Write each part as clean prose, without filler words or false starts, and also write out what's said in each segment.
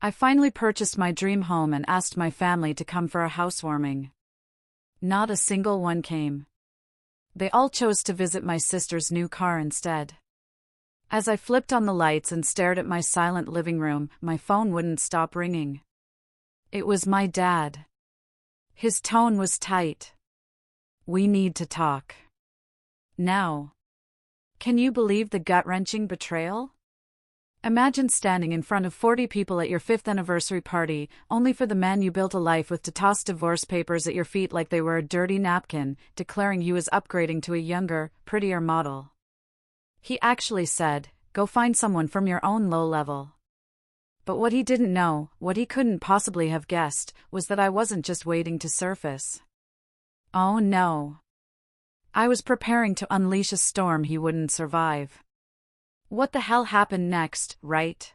I finally purchased my dream home and asked my family to come for a housewarming. Not a single one came. They all chose to visit my sister's new car instead. As I flipped on the lights and stared at my silent living room, my phone wouldn't stop ringing. It was my dad. His tone was tight. "We need to talk. Now." Can you believe the gut-wrenching betrayal? Imagine standing in front of 40 people at your 5th anniversary party, only for the man you built a life with to toss divorce papers at your feet like they were a dirty napkin, declaring you as upgrading to a younger, prettier model. He actually said, "Go find someone from your own low level." But what he didn't know, what he couldn't possibly have guessed, was that I wasn't just waiting to surface. Oh no. I was preparing to unleash a storm he wouldn't survive. What the hell happened next, right?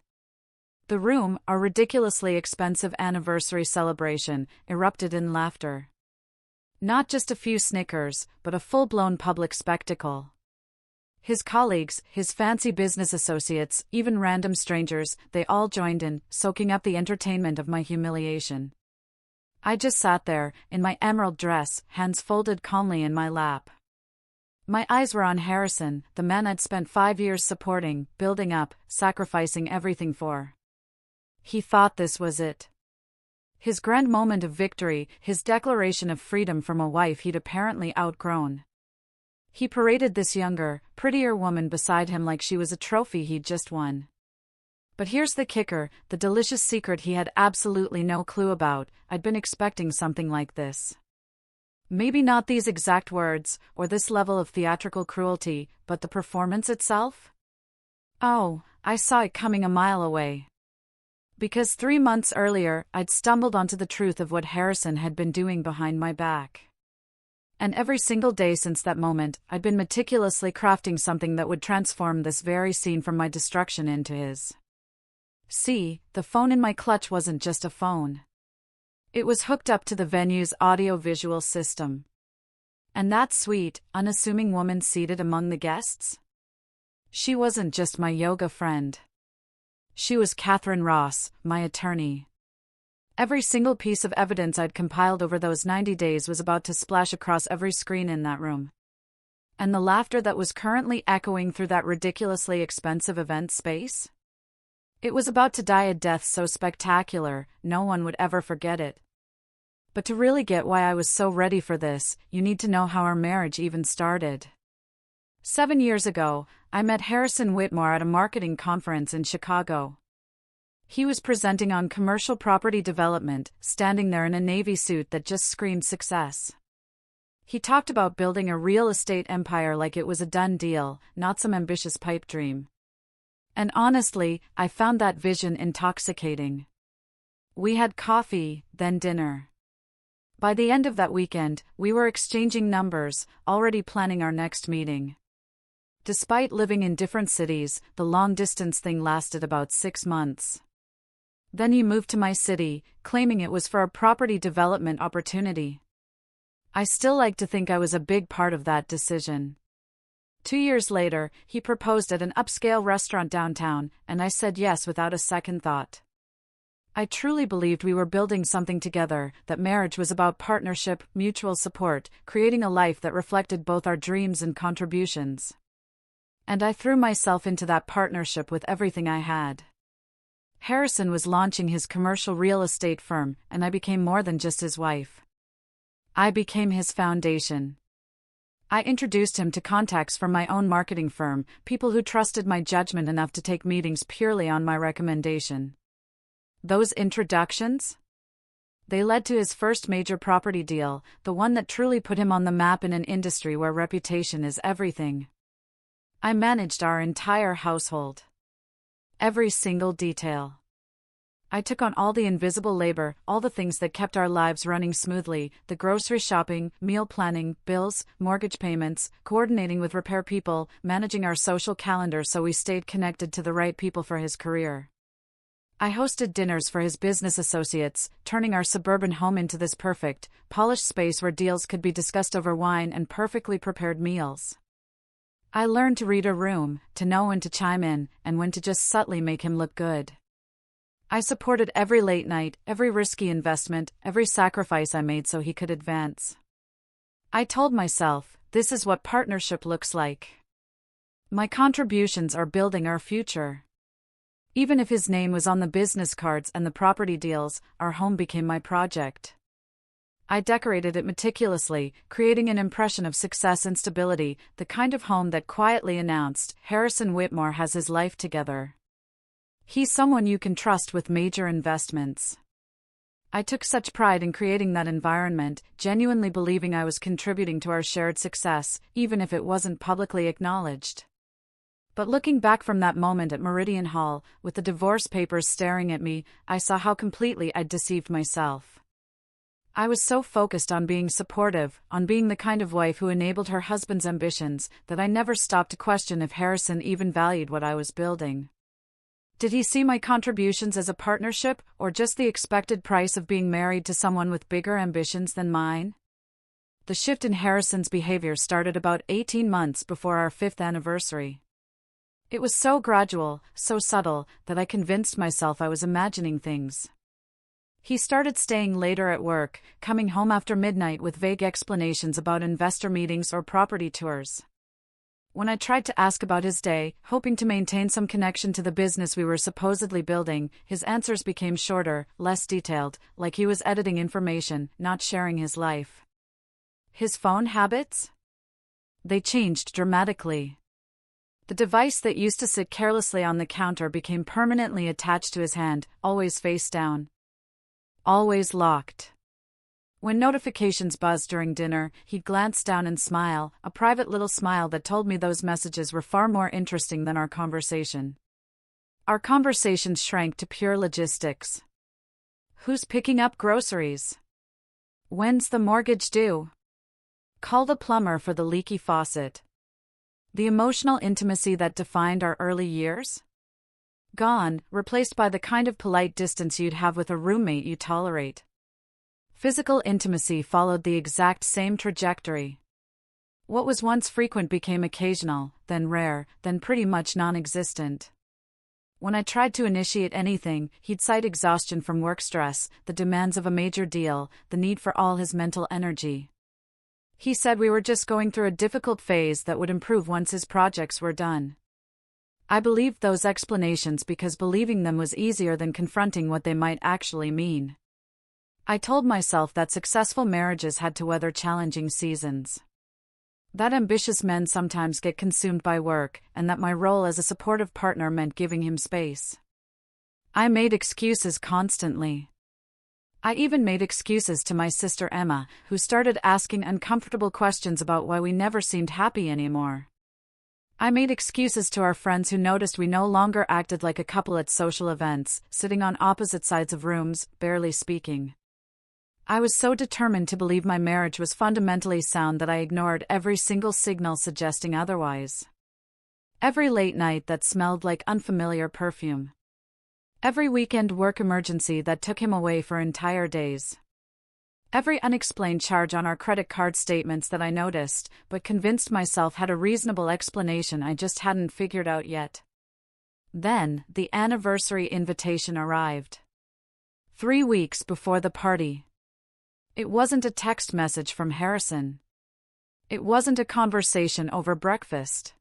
The room, our ridiculously expensive anniversary celebration, erupted in laughter. Not just a few snickers, but a full-blown public spectacle. His colleagues, his fancy business associates, even random strangers, they all joined in, soaking up the entertainment of my humiliation. I just sat there, in my emerald dress, hands folded calmly in my lap. My eyes were on Harrison, the man I'd spent 5 years supporting, building up, sacrificing everything for. He thought this was it. His grand moment of victory, his declaration of freedom from a wife he'd apparently outgrown. He paraded this younger, prettier woman beside him like she was a trophy he'd just won. But here's the kicker, the delicious secret he had absolutely no clue about. I'd been expecting something like this. Maybe not these exact words, or this level of theatrical cruelty, but the performance itself? Oh, I saw it coming a mile away. Because 3 months earlier, I'd stumbled onto the truth of what Harrison had been doing behind my back. And every single day since that moment, I'd been meticulously crafting something that would transform this very scene from my destruction into his. See, the phone in my clutch wasn't just a phone. It was hooked up to the venue's audio-visual system. And that sweet, unassuming woman seated among the guests? She wasn't just my yoga friend. She was Catherine Ross, my attorney. Every single piece of evidence I'd compiled over those 90 days was about to splash across every screen in that room. And the laughter that was currently echoing through that ridiculously expensive event space? It was about to die a death so spectacular, no one would ever forget it. But to really get why I was so ready for this, you need to know how our marriage even started. 7 years ago, I met Harrison Whitmore at a marketing conference in Chicago. He was presenting on commercial property development, standing there in a navy suit that just screamed success. He talked about building a real estate empire like it was a done deal, not some ambitious pipe dream. And honestly, I found that vision intoxicating. We had coffee, then dinner. By the end of that weekend, we were exchanging numbers, already planning our next meeting. Despite living in different cities, the long-distance thing lasted about 6 months. Then he moved to my city, claiming it was for a property development opportunity. I still like to think I was a big part of that decision. 2 years later, he proposed at an upscale restaurant downtown, and I said yes without a second thought. I truly believed we were building something together, that marriage was about partnership, mutual support, creating a life that reflected both our dreams and contributions. And I threw myself into that partnership with everything I had. Harrison was launching his commercial real estate firm, and I became more than just his wife. I became his foundation. I introduced him to contacts from my own marketing firm, people who trusted my judgment enough to take meetings purely on my recommendation. Those introductions? They led to his first major property deal, the one that truly put him on the map in an industry where reputation is everything. I managed our entire household. Every single detail. I took on all the invisible labor, all the things that kept our lives running smoothly, the grocery shopping, meal planning, bills, mortgage payments, coordinating with repair people, managing our social calendar so we stayed connected to the right people for his career. I hosted dinners for his business associates, turning our suburban home into this perfect, polished space where deals could be discussed over wine and perfectly prepared meals. I learned to read a room, to know when to chime in, and when to just subtly make him look good. I supported every late night, every risky investment, every sacrifice I made so he could advance. I told myself, this is what partnership looks like. My contributions are building our future. Even if his name was on the business cards and the property deals, our home became my project. I decorated it meticulously, creating an impression of success and stability, the kind of home that quietly announced, Harrison Whitmore has his life together. He's someone you can trust with major investments. I took such pride in creating that environment, genuinely believing I was contributing to our shared success, even if it wasn't publicly acknowledged. But looking back from that moment at Meridian Hall, with the divorce papers staring at me, I saw how completely I'd deceived myself. I was so focused on being supportive, on being the kind of wife who enabled her husband's ambitions, that I never stopped to question if Harrison even valued what I was building. Did he see my contributions as a partnership, or just the expected price of being married to someone with bigger ambitions than mine? The shift in Harrison's behavior started about 18 months before our 5th anniversary. It was so gradual, so subtle, that I convinced myself I was imagining things. He started staying later at work, coming home after midnight with vague explanations about investor meetings or property tours. When I tried to ask about his day, hoping to maintain some connection to the business we were supposedly building, his answers became shorter, less detailed, like he was editing information, not sharing his life. His phone habits? They changed dramatically. The device that used to sit carelessly on the counter became permanently attached to his hand, always face down. Always locked. When notifications buzzed during dinner, he'd glance down and smile, a private little smile that told me those messages were far more interesting than our conversation. Our conversations shrank to pure logistics. Who's picking up groceries? When's the mortgage due? Call the plumber for the leaky faucet. The emotional intimacy that defined our early years? Gone, replaced by the kind of polite distance you'd have with a roommate you tolerate. Physical intimacy followed the exact same trajectory. What was once frequent became occasional, then rare, then pretty much non-existent. When I tried to initiate anything, he'd cite exhaustion from work stress, the demands of a major deal, the need for all his mental energy. He said we were just going through a difficult phase that would improve once his projects were done. I believed those explanations because believing them was easier than confronting what they might actually mean. I told myself that successful marriages had to weather challenging seasons. That ambitious men sometimes get consumed by work, and that my role as a supportive partner meant giving him space. I made excuses constantly. I even made excuses to my sister Emma, who started asking uncomfortable questions about why we never seemed happy anymore. I made excuses to our friends who noticed we no longer acted like a couple at social events, sitting on opposite sides of rooms, barely speaking. I was so determined to believe my marriage was fundamentally sound that I ignored every single signal suggesting otherwise. Every late night that smelled like unfamiliar perfume. Every weekend work emergency that took him away for entire days. Every unexplained charge on our credit card statements that I noticed, but convinced myself had a reasonable explanation I just hadn't figured out yet. Then, the anniversary invitation arrived. 3 weeks before the party. It wasn't a text message from Harrison. It wasn't a conversation over breakfast.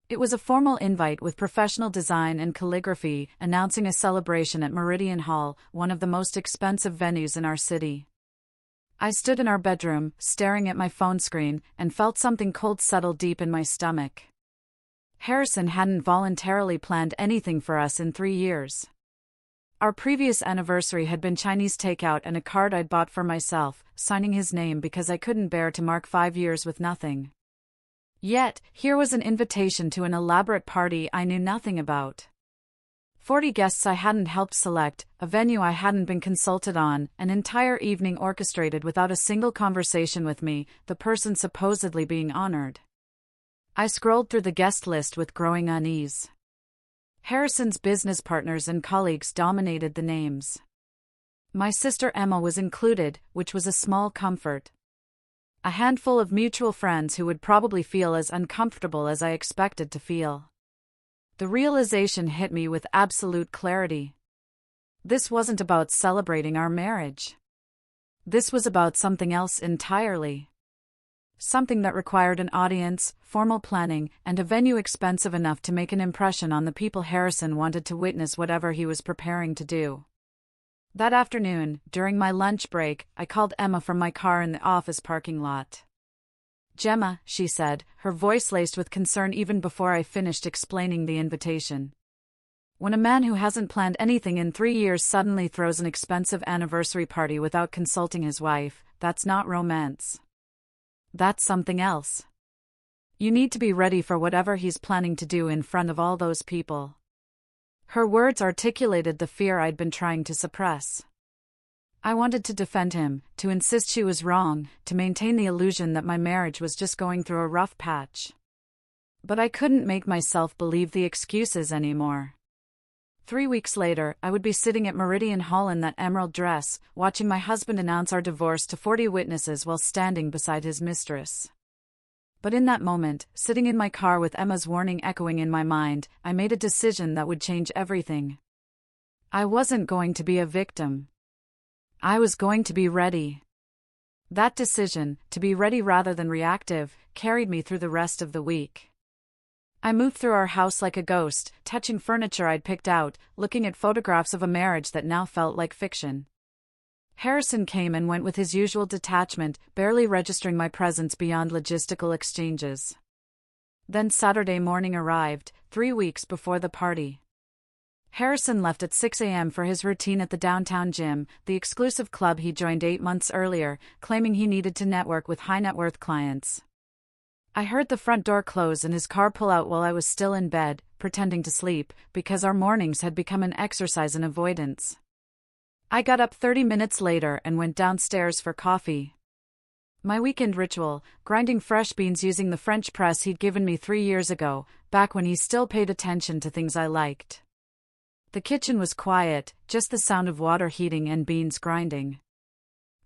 It was a formal invite with professional design and calligraphy, announcing a celebration at Meridian Hall, one of the most expensive venues in our city. I stood in our bedroom, staring at my phone screen, and felt something cold settle deep in my stomach. Harrison hadn't voluntarily planned anything for us in 3 years. Our previous anniversary had been Chinese takeout and a card I'd bought for myself, signing his name because I couldn't bear to mark 5 years with nothing. Yet, here was an invitation to an elaborate party I knew nothing about. 40 guests I hadn't helped select, a venue I hadn't been consulted on, an entire evening orchestrated without a single conversation with me, the person supposedly being honored. I scrolled through the guest list with growing unease. Harrison's business partners and colleagues dominated the names. My sister Emma was included, which was a small comfort. A handful of mutual friends who would probably feel as uncomfortable as I expected to feel. The realization hit me with absolute clarity. This wasn't about celebrating our marriage. This was about something else entirely. Something that required an audience, formal planning, and a venue expensive enough to make an impression on the people Harrison wanted to witness whatever he was preparing to do. That afternoon, during my lunch break, I called Emma from my car in the office parking lot. "Gemma," she said, her voice laced with concern even before I finished explaining the invitation. "When a man who hasn't planned anything in 3 years suddenly throws an expensive anniversary party without consulting his wife, that's not romance. That's something else. You need to be ready for whatever he's planning to do in front of all those people." Her words articulated the fear I'd been trying to suppress. I wanted to defend him, to insist she was wrong, to maintain the illusion that my marriage was just going through a rough patch. But I couldn't make myself believe the excuses anymore. 3 weeks later, I would be sitting at Meridian Hall in that emerald dress, watching my husband announce our divorce to 40 witnesses while standing beside his mistress. But in that moment, sitting in my car with Emma's warning echoing in my mind, I made a decision that would change everything. I wasn't going to be a victim. I was going to be ready. That decision, to be ready rather than reactive, carried me through the rest of the week. I moved through our house like a ghost, touching furniture I'd picked out, looking at photographs of a marriage that now felt like fiction. Harrison came and went with his usual detachment, barely registering my presence beyond logistical exchanges. Then Saturday morning arrived, 3 weeks before the party. Harrison left at 6 a.m. for his routine at the downtown gym, the exclusive club he joined 8 months earlier, claiming he needed to network with high-net-worth clients. I heard the front door close and his car pull out while I was still in bed, pretending to sleep, because our mornings had become an exercise in avoidance. I got up 30 minutes later and went downstairs for coffee. My weekend ritual, grinding fresh beans using the French press he'd given me 3 years ago, back when he still paid attention to things I liked. The kitchen was quiet, just the sound of water heating and beans grinding.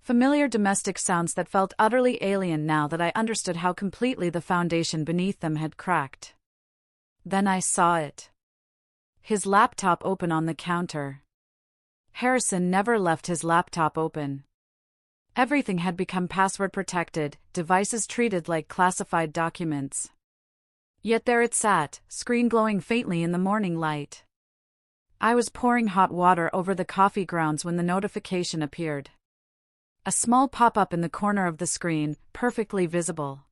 Familiar domestic sounds that felt utterly alien now that I understood how completely the foundation beneath them had cracked. Then I saw it. His laptop open on the counter. Harrison never left his laptop open. Everything had become password protected, devices treated like classified documents. Yet there it sat, screen glowing faintly in the morning light. I was pouring hot water over the coffee grounds when the notification appeared. A small pop-up in the corner of the screen, perfectly visible.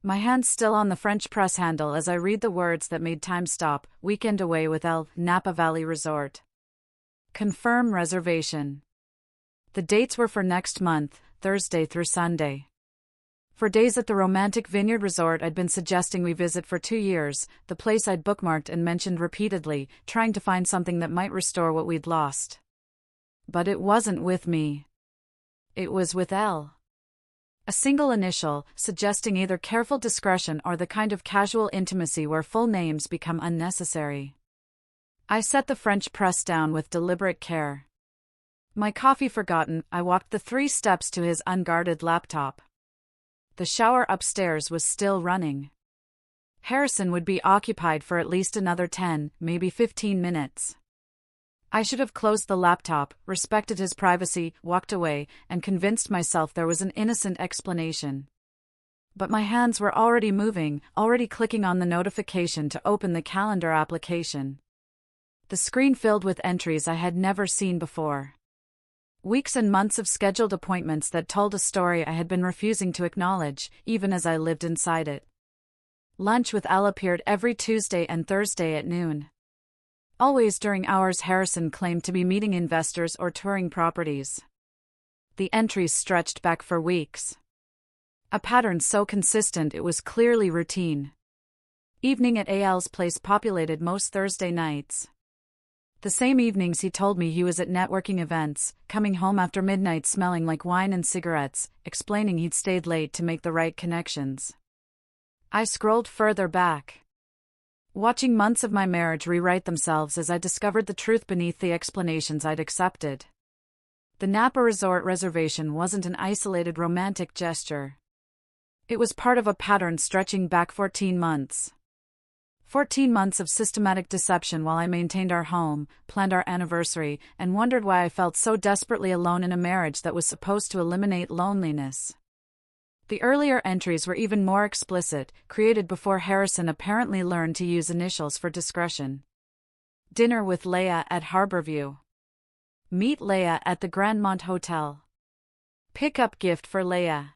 My hand still on the French press handle as I read the words that made time stop, weekend away with Elle, Napa Valley Resort. Confirm reservation. The dates were for next month, Thursday through Sunday. For days at the romantic Vineyard Resort I'd been suggesting we visit for 2 years, the place I'd bookmarked and mentioned repeatedly, trying to find something that might restore what we'd lost. But it wasn't with me. It was with Elle. A single initial, suggesting either careful discretion or the kind of casual intimacy where full names become unnecessary. I set the French press down with deliberate care. My coffee forgotten, I walked the 3 steps to his unguarded laptop. The shower upstairs was still running. Harrison would be occupied for at least another 10, maybe 15 minutes. I should have closed the laptop, respected his privacy, walked away, and convinced myself there was an innocent explanation. But my hands were already moving, already clicking on the notification to open the calendar application. The screen filled with entries I had never seen before. Weeks and months of scheduled appointments that told a story I had been refusing to acknowledge, even as I lived inside it. Lunch with Elle appeared every Tuesday and Thursday at noon. Always during hours Harrison claimed to be meeting investors or touring properties. The entries stretched back for weeks. A pattern so consistent it was clearly routine. Evening at AL's place populated most Thursday nights. The same evenings he told me he was at networking events, coming home after midnight smelling like wine and cigarettes, explaining he'd stayed late to make the right connections. I scrolled further back, watching months of my marriage rewrite themselves as I discovered the truth beneath the explanations I'd accepted. The Napa Resort reservation wasn't an isolated romantic gesture. It was part of a pattern stretching back 14 months. 14 months of systematic deception while I maintained our home, planned our anniversary, and wondered why I felt so desperately alone in a marriage that was supposed to eliminate loneliness. The earlier entries were even more explicit, created before Harrison apparently learned to use initials for discretion. Dinner with Leia at Harborview. Meet Leia at the Grandmont Hotel. Pick-up gift for Leia.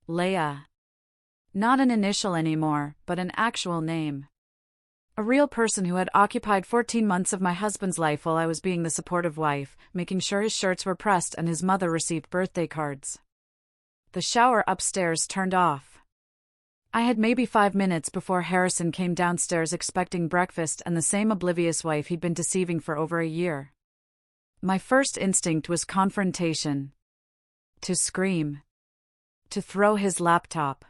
Leia. Not an initial anymore, but an actual name. A real person who had occupied 14 months of my husband's life while I was being the supportive wife, making sure his shirts were pressed and his mother received birthday cards. The shower upstairs turned off. I had maybe 5 minutes before Harrison came downstairs expecting breakfast and the same oblivious wife he'd been deceiving for over a year. My first instinct was confrontation. To scream. To throw his laptop.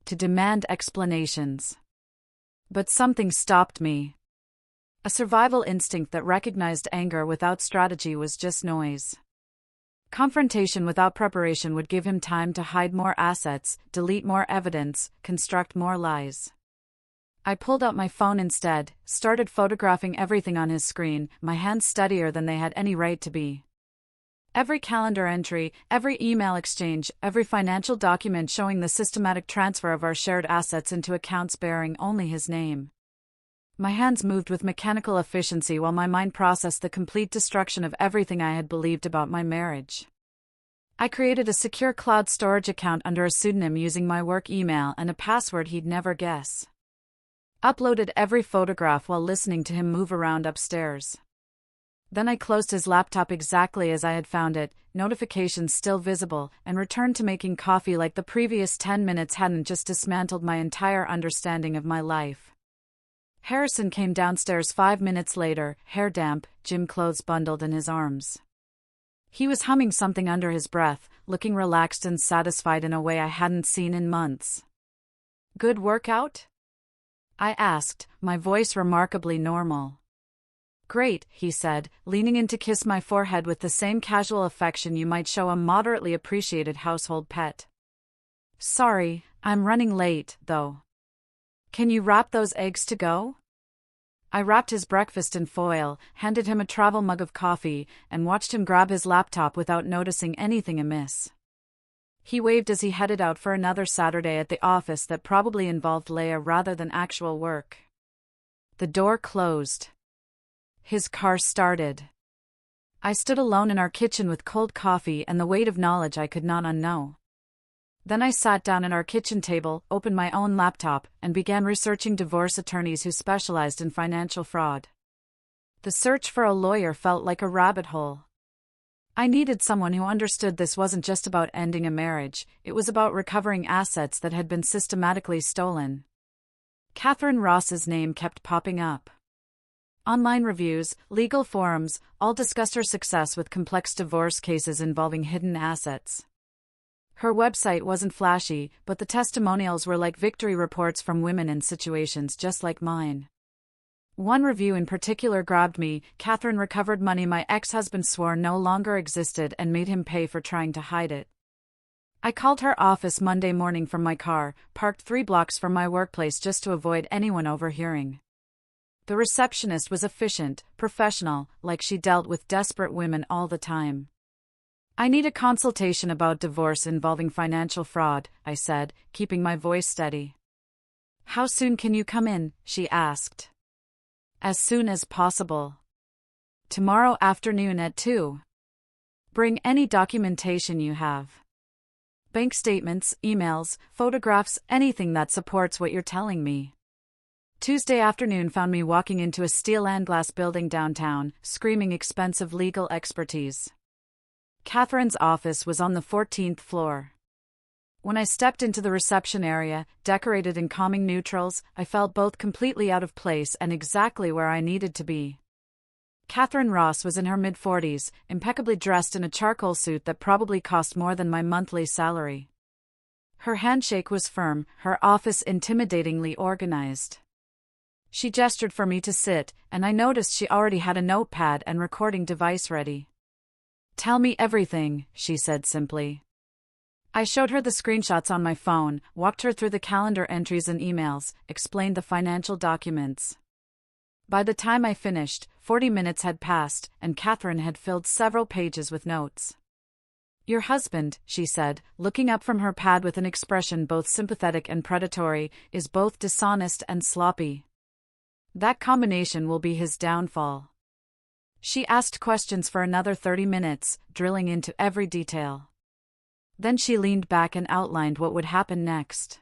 To demand explanations. But something stopped me. A survival instinct that recognized anger without strategy was just noise. Confrontation without preparation would give him time to hide more assets, delete more evidence, construct more lies. I pulled out my phone instead, started photographing everything on his screen, my hands steadier than they had any right to be. Every calendar entry, every email exchange, every financial document showing the systematic transfer of our shared assets into accounts bearing only his name. My hands moved with mechanical efficiency while my mind processed the complete destruction of everything I had believed about my marriage. I created a secure cloud storage account under a pseudonym using my work email and a password he'd never guess. Uploaded every photograph while listening to him move around upstairs. Then I closed his laptop exactly as I had found it, notifications still visible, and returned to making coffee like the previous 10 minutes hadn't just dismantled my entire understanding of my life. Harrison came downstairs 5 minutes later, hair damp, gym clothes bundled in his arms. He was humming something under his breath, looking relaxed and satisfied in a way I hadn't seen in months. "Good workout?" I asked, my voice remarkably normal. "Great," he said, leaning in to kiss my forehead with the same casual affection you might show a moderately appreciated household pet. "Sorry, I'm running late, though. Can you wrap those eggs to go?" I wrapped his breakfast in foil, handed him a travel mug of coffee, and watched him grab his laptop without noticing anything amiss. He waved as he headed out for another Saturday at the office that probably involved Leia rather than actual work. The door closed. His car started. I stood alone in our kitchen with cold coffee and the weight of knowledge I could not unknow. Then I sat down at our kitchen table, opened my own laptop, and began researching divorce attorneys who specialized in financial fraud. The search for a lawyer felt like a rabbit hole. I needed someone who understood this wasn't just about ending a marriage, it was about recovering assets that had been systematically stolen. Catherine Ross's name kept popping up. Online reviews, legal forums, all discussed her success with complex divorce cases involving hidden assets. Her website wasn't flashy, but the testimonials were like victory reports from women in situations just like mine. One review in particular grabbed me. Catherine recovered money my ex-husband swore no longer existed and made him pay for trying to hide it. I called her office Monday morning from my car, parked 3 blocks from my workplace just to avoid anyone overhearing. The receptionist was efficient, professional, like she dealt with desperate women all the time. "I need a consultation about divorce involving financial fraud," I said, keeping my voice steady. "How soon can you come in?" she asked. "As soon as possible. Tomorrow afternoon at 2. Bring any documentation you have. Bank statements, emails, photographs, anything that supports what you're telling me." Tuesday afternoon found me walking into a steel and glass building downtown, screaming expensive legal expertise. Catherine's office was on the 14th floor. When I stepped into the reception area, decorated in calming neutrals, I felt both completely out of place and exactly where I needed to be. Catherine Ross was in her mid-40s, impeccably dressed in a charcoal suit that probably cost more than my monthly salary. Her handshake was firm, her office intimidatingly organized. She gestured for me to sit, and I noticed she already had a notepad and recording device ready. "Tell me everything," she said simply. I showed her the screenshots on my phone, walked her through the calendar entries and emails, explained the financial documents. By the time I finished, 40 minutes had passed, and Catherine had filled several pages with notes. "Your husband," she said, looking up from her pad with an expression both sympathetic and predatory, "is both dishonest and sloppy. That combination will be his downfall." She asked questions for another 30 minutes, drilling into every detail. Then she leaned back and outlined what would happen next.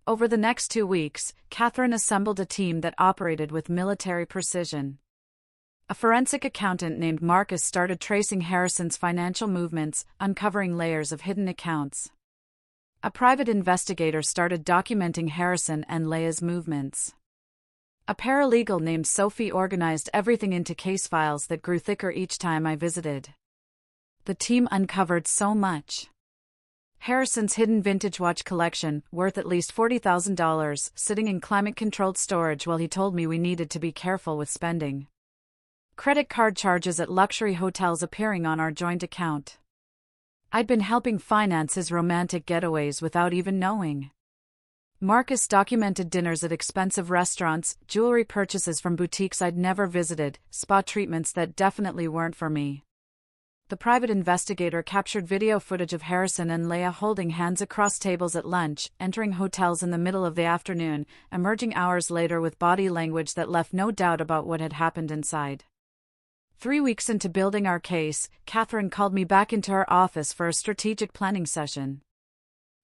Over the next 2 weeks, Catherine assembled a team that operated with military precision. A forensic accountant named Marcus started tracing Harrison's financial movements, uncovering layers of hidden accounts. A private investigator started documenting Harrison and Leah's movements. A paralegal named Sophie organized everything into case files that grew thicker each time I visited. The team uncovered so much. Harrison's hidden vintage watch collection, worth at least $40,000, sitting in climate-controlled storage while he told me we needed to be careful with spending. Credit card charges at luxury hotels appearing on our joint account. I'd been helping finance his romantic getaways without even knowing. Marcus documented dinners at expensive restaurants, jewelry purchases from boutiques I'd never visited, spa treatments that definitely weren't for me. The private investigator captured video footage of Harrison and Leah holding hands across tables at lunch, entering hotels in the middle of the afternoon, emerging hours later with body language that left no doubt about what had happened inside. 3 weeks into building our case, Catherine called me back into her office for a strategic planning session.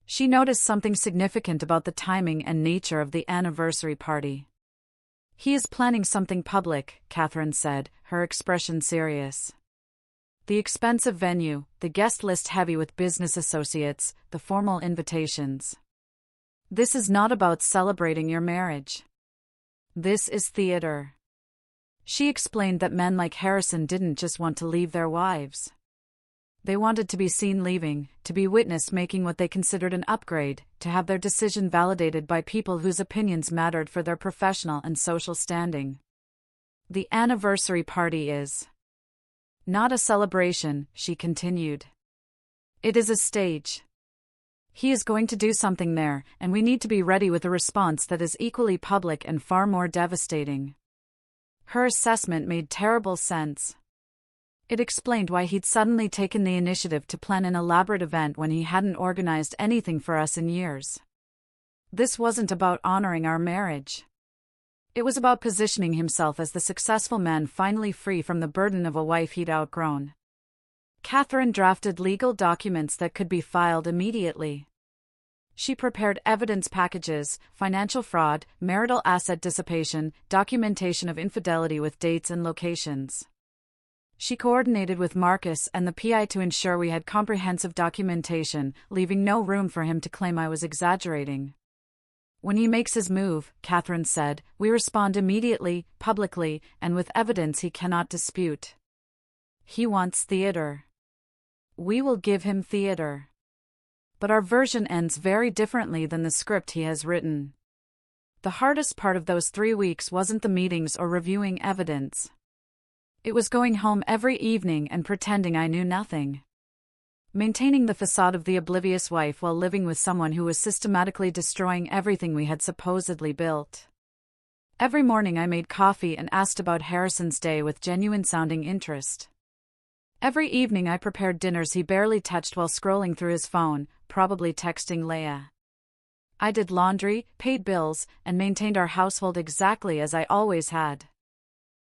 She noticed something significant about the timing and nature of the anniversary party. "He is planning something public," Catherine said, her expression serious. "The expensive venue, the guest list heavy with business associates, the formal invitations. This is not about celebrating your marriage. This is theater." She explained that men like Harrison didn't just want to leave their wives. They wanted to be seen leaving, to be witnessed making what they considered an upgrade, to have their decision validated by people whose opinions mattered for their professional and social standing. "The anniversary party is not a celebration," she continued. "It is a stage. He is going to do something there, and we need to be ready with a response that is equally public and far more devastating." Her assessment made terrible sense. It explained why he'd suddenly taken the initiative to plan an elaborate event when he hadn't organized anything for us in years. This wasn't about honoring our marriage. It was about positioning himself as the successful man finally free from the burden of a wife he'd outgrown. Catherine drafted legal documents that could be filed immediately. She prepared evidence packages, financial fraud, marital asset dissipation, documentation of infidelity with dates and locations. She coordinated with Marcus and the PI to ensure we had comprehensive documentation, leaving no room for him to claim I was exaggerating. "When he makes his move," Catherine said, "we respond immediately, publicly, and with evidence he cannot dispute. He wants theater. We will give him theater. But our version ends very differently than the script he has written." The hardest part of those 3 weeks wasn't the meetings or reviewing evidence. It was going home every evening and pretending I knew nothing. Maintaining the facade of the oblivious wife while living with someone who was systematically destroying everything we had supposedly built. Every morning I made coffee and asked about Harrison's day with genuine-sounding interest. Every evening I prepared dinners he barely touched while scrolling through his phone, probably texting Leah. I did laundry, paid bills, and maintained our household exactly as I always had.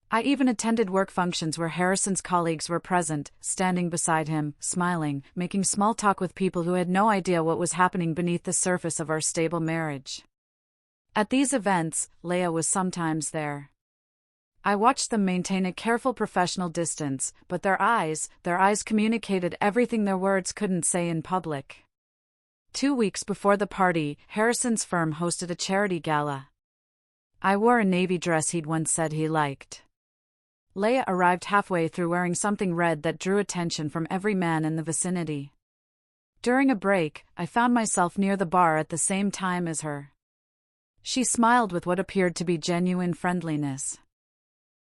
I even attended work functions where Harrison's colleagues were present, standing beside him, smiling, making small talk with people who had no idea what was happening beneath the surface of our stable marriage. At these events, Leah was sometimes there. I watched them maintain a careful professional distance, but their eyes communicated everything their words couldn't say in public. 2 weeks before the party, Harrison's firm hosted a charity gala. I wore a navy dress he'd once said he liked. Leah arrived halfway through wearing something red that drew attention from every man in the vicinity. During a break, I found myself near the bar at the same time as her. She smiled with what appeared to be genuine friendliness.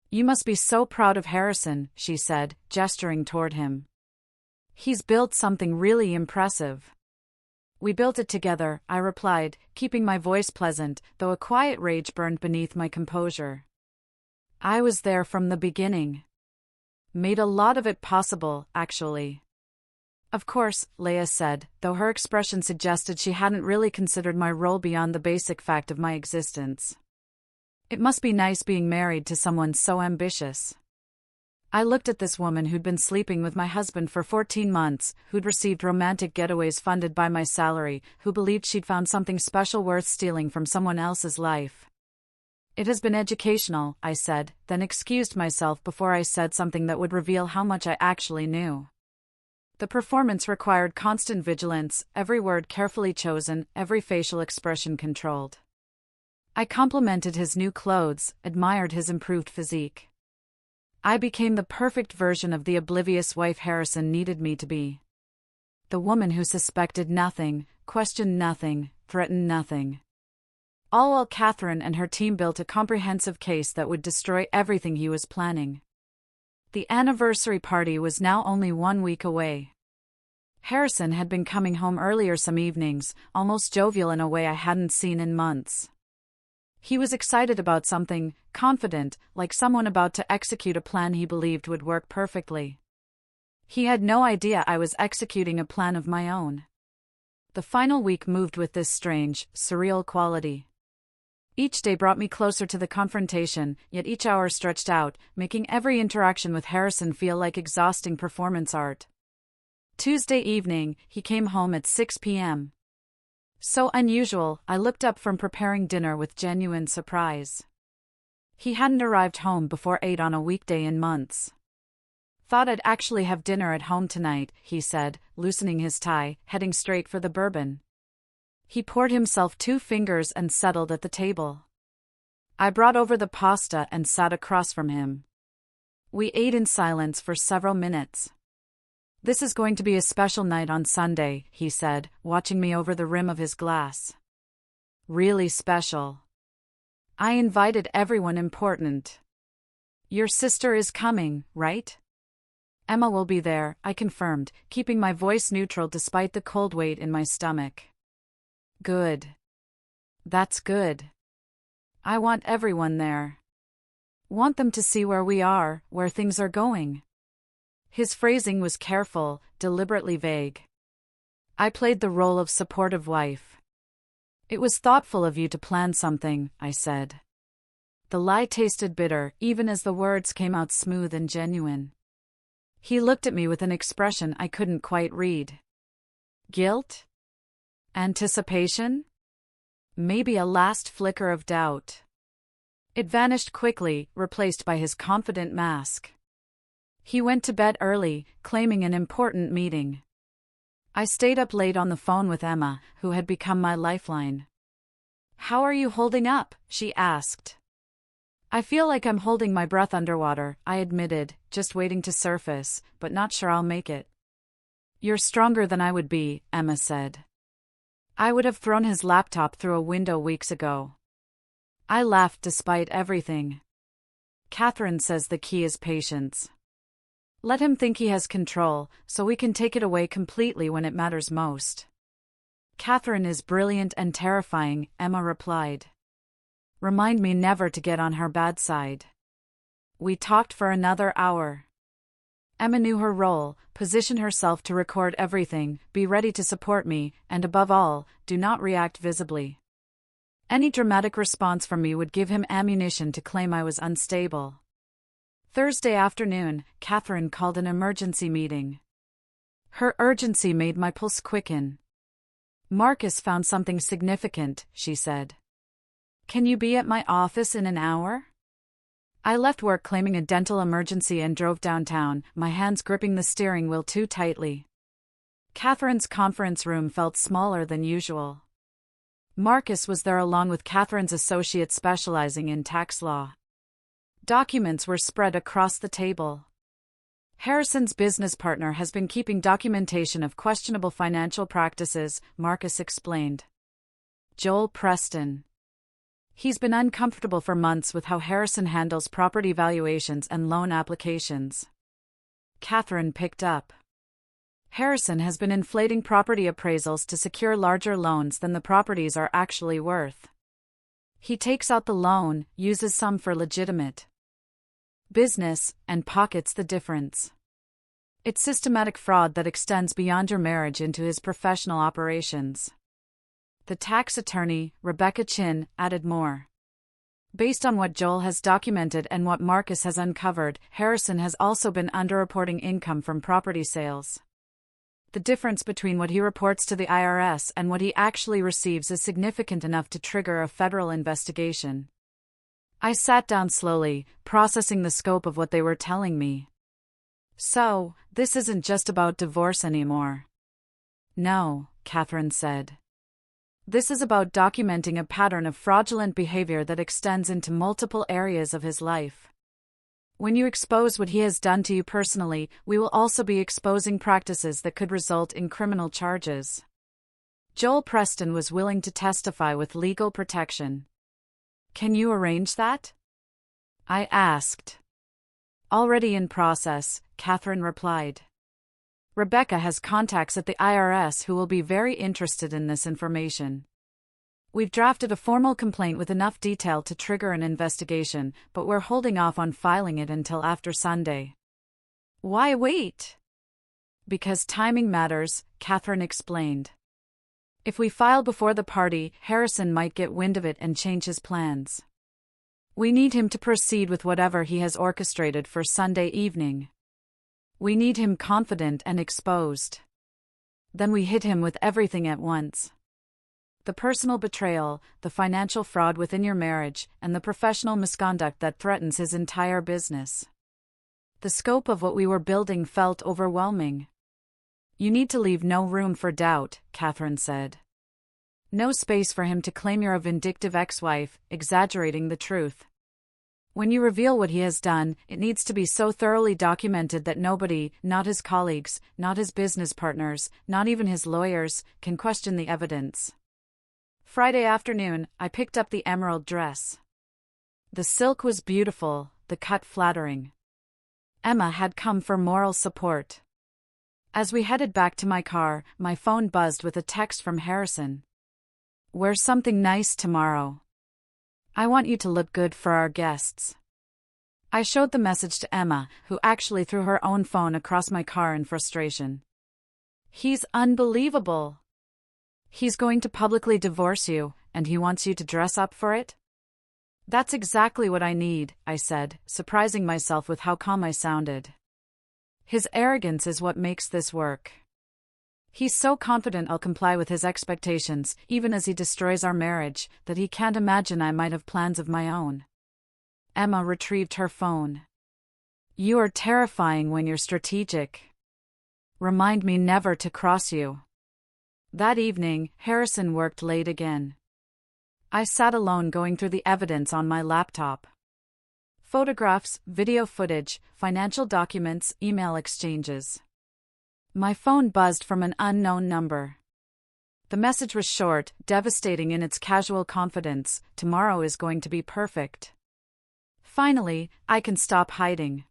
"You must be so proud of Harrison," she said, gesturing toward him. "He's built something really impressive." We built it together, I replied, keeping my voice pleasant, though a quiet rage burned beneath my composure. I was there from the beginning. Made a lot of it possible, actually. Of course, Leia said, though her expression suggested she hadn't really considered my role beyond the basic fact of my existence. It must be nice being married to someone so ambitious. I looked at this woman who'd been sleeping with my husband for 14 months, who'd received romantic getaways funded by my salary, who believed she'd found something special worth stealing from someone else's life. It has been educational, I said, then excused myself before I said something that would reveal how much I actually knew. The performance required constant vigilance, every word carefully chosen, every facial expression controlled. I complimented his new clothes, admired his improved physique. I became the perfect version of the oblivious wife Harrison needed me to be. The woman who suspected nothing, questioned nothing, threatened nothing. All while Catherine and her team built a comprehensive case that would destroy everything he was planning. The anniversary party was now only 1 week away. Harrison had been coming home earlier some evenings, almost jovial in a way I hadn't seen in months. He was excited about something, confident, like someone about to execute a plan he believed would work perfectly. He had no idea I was executing a plan of my own. The final week moved with this strange, surreal quality. Each day brought me closer to the confrontation, yet each hour stretched out, making every interaction with Harrison feel like exhausting performance art. Tuesday evening, he came home at 6 p.m. So unusual, I looked up from preparing dinner with genuine surprise. He hadn't arrived home before 8 on a weekday in months. Thought I'd actually have dinner at home tonight, he said, loosening his tie, heading straight for the bourbon. He poured himself 2 fingers and settled at the table. I brought over the pasta and sat across from him. We ate in silence for several minutes. This is going to be a special night on Sunday, he said, watching me over the rim of his glass. Really special. I invited everyone important. Your sister is coming, right? Emma will be there, I confirmed, keeping my voice neutral despite the cold weight in my stomach. Good. That's good. I want everyone there. Want them to see where we are, where things are going. His phrasing was careful, deliberately vague. I played the role of supportive wife. It was thoughtful of you to plan something, I said. The lie tasted bitter, even as the words came out smooth and genuine. He looked at me with an expression I couldn't quite read. Guilt? Anticipation? Maybe a last flicker of doubt. It vanished quickly, replaced by his confident mask. He went to bed early, claiming an important meeting. I stayed up late on the phone with Emma, who had become my lifeline. How are you holding up? She asked. I feel like I'm holding my breath underwater, I admitted, just waiting to surface, but not sure I'll make it. You're stronger than I would be, Emma said. I would have thrown his laptop through a window weeks ago. I laughed despite everything. Catherine says the key is patience. Let him think he has control, so we can take it away completely when it matters most. Catherine is brilliant and terrifying, Emma replied. Remind me never to get on her bad side. We talked for another hour. Emma knew her role, position herself to record everything, be ready to support me, and above all, do not react visibly. Any dramatic response from me would give him ammunition to claim I was unstable. Thursday afternoon, Catherine called an emergency meeting. Her urgency made my pulse quicken. Marcus found something significant, she said. Can you be at my office in an hour? I left work claiming a dental emergency and drove downtown, my hands gripping the steering wheel too tightly. Catherine's conference room felt smaller than usual. Marcus was there along with Catherine's associate specializing in tax law. Documents were spread across the table. Harrison's business partner has been keeping documentation of questionable financial practices, Marcus explained. Joel Preston. He's been uncomfortable for months with how Harrison handles property valuations and loan applications. Catherine picked up. Harrison has been inflating property appraisals to secure larger loans than the properties are actually worth. He takes out the loan, uses some for legitimate business, and pockets the difference. It's systematic fraud that extends beyond your marriage into his professional operations. The tax attorney, Rebecca Chin, added more. Based on what Joel has documented and what Marcus has uncovered, Harrison has also been underreporting income from property sales. The difference between what he reports to the IRS and what he actually receives is significant enough to trigger a federal investigation. I sat down slowly, processing the scope of what they were telling me. So, this isn't just about divorce anymore. No, Catherine said. This is about documenting a pattern of fraudulent behavior that extends into multiple areas of his life. When you expose what he has done to you personally, we will also be exposing practices that could result in criminal charges. Joel Preston was willing to testify with legal protection. Can you arrange that? I asked. Already in process, Catherine replied. Rebecca has contacts at the IRS who will be very interested in this information. We've drafted a formal complaint with enough detail to trigger an investigation, but we're holding off on filing it until after Sunday. Why wait? Because timing matters, Catherine explained. If we file before the party, Harrison might get wind of it and change his plans. We need him to proceed with whatever he has orchestrated for Sunday evening. We need him confident and exposed. Then we hit him with everything at once. The personal betrayal, the financial fraud within your marriage, and the professional misconduct that threatens his entire business. The scope of what we were building felt overwhelming. You need to leave no room for doubt, Catherine said. No space for him to claim you're a vindictive ex-wife, exaggerating the truth. When you reveal what he has done, it needs to be so thoroughly documented that nobody, not his colleagues, not his business partners, not even his lawyers, can question the evidence. Friday afternoon, I picked up the emerald dress. The silk was beautiful, the cut flattering. Emma had come for moral support. As we headed back to my car, my phone buzzed with a text from Harrison. Wear something nice tomorrow. I want you to look good for our guests. I showed the message to Emma, who actually threw her own phone across my car in frustration. He's unbelievable. He's going to publicly divorce you, and he wants you to dress up for it? That's exactly what I need, I said, surprising myself with how calm I sounded. His arrogance is what makes this work. He's so confident I'll comply with his expectations, even as he destroys our marriage, that he can't imagine I might have plans of my own. Emma retrieved her phone. You are terrifying when you're strategic. Remind me never to cross you. That evening, Harrison worked late again. I sat alone going through the evidence on my laptop. Photographs, video footage, financial documents, email exchanges. My phone buzzed from an unknown number. The message was short, devastating in its casual confidence. Tomorrow is going to be perfect. Finally, I can stop hiding.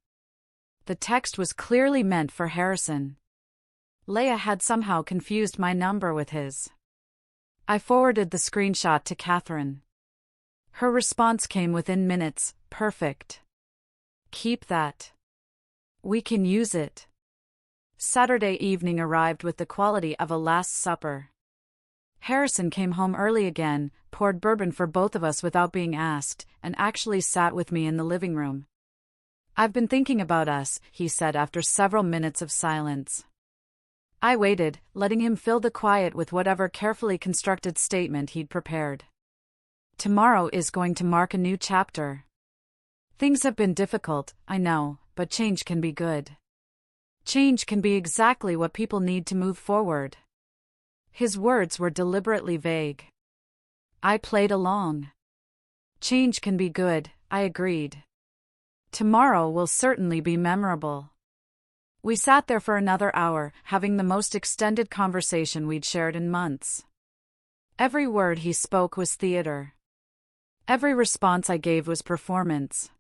The text was clearly meant for Harrison. Leah had somehow confused my number with his. I forwarded the screenshot to Catherine. Her response came within minutes. Perfect. Keep that. We can use it. Saturday evening arrived with the quality of a Last Supper. Harrison came home early again, poured bourbon for both of us without being asked, and actually sat with me in the living room. I've been thinking about us, he said after several minutes of silence. I waited, letting him fill the quiet with whatever carefully constructed statement he'd prepared. Tomorrow is going to mark a new chapter. Things have been difficult, I know, but change can be good. Change can be exactly what people need to move forward. His words were deliberately vague. I played along. Change can be good, I agreed. Tomorrow will certainly be memorable. We sat there for another hour, having the most extended conversation we'd shared in months. Every word he spoke was theater. Every response I gave was performance.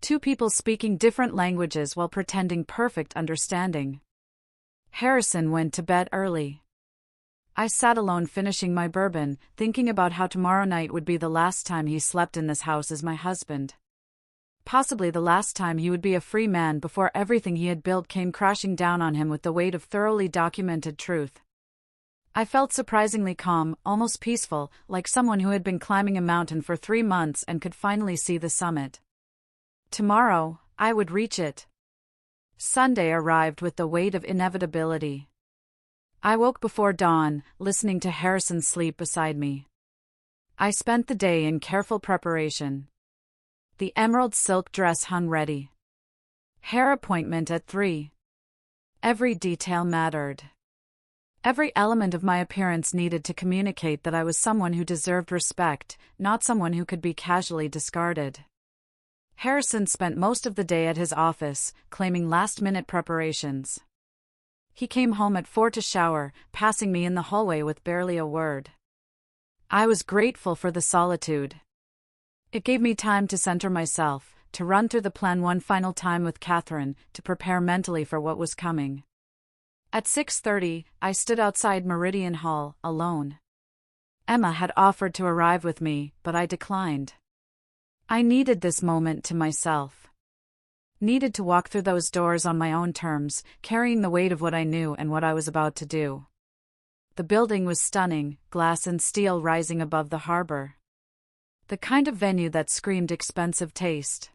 Two people speaking different languages while pretending perfect understanding. Harrison went to bed early. I sat alone finishing my bourbon, thinking about how tomorrow night would be the last time he slept in this house as my husband. Possibly the last time he would be a free man before everything he had built came crashing down on him with the weight of thoroughly documented truth. I felt surprisingly calm, almost peaceful, like someone who had been climbing a mountain for 3 months and could finally see the summit. Tomorrow, I would reach it. Sunday arrived with the weight of inevitability. I woke before dawn, listening to Harrison sleep beside me. I spent the day in careful preparation. The emerald silk dress hung ready. Hair appointment at 3. Every detail mattered. Every element of my appearance needed to communicate that I was someone who deserved respect, not someone who could be casually discarded. Harrison spent most of the day at his office, claiming last-minute preparations. He came home at 4 to shower, passing me in the hallway with barely a word. I was grateful for the solitude. It gave me time to center myself, to run through the plan one final time with Catherine, to prepare mentally for what was coming. At 6:30, I stood outside Meridian Hall, alone. Emma had offered to arrive with me, but I declined. I needed this moment to myself. Needed to walk through those doors on my own terms, carrying the weight of what I knew and what I was about to do. The building was stunning, glass and steel rising above the harbor. The kind of venue that screamed expensive taste.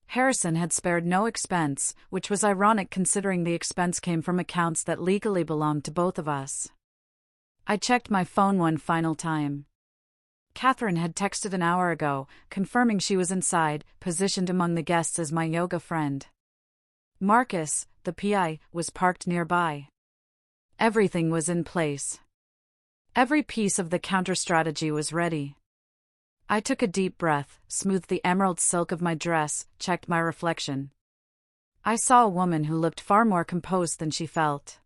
Harrison had spared no expense, which was ironic considering the expense came from accounts that legally belonged to both of us. I checked my phone one final time. Catherine had texted an hour ago, confirming she was inside, positioned among the guests as my yoga friend. Marcus, the PI, was parked nearby. Everything was in place. Every piece of the counter-strategy was ready. I took a deep breath, smoothed the emerald silk of my dress, checked my reflection. I saw a woman who looked far more composed than she felt.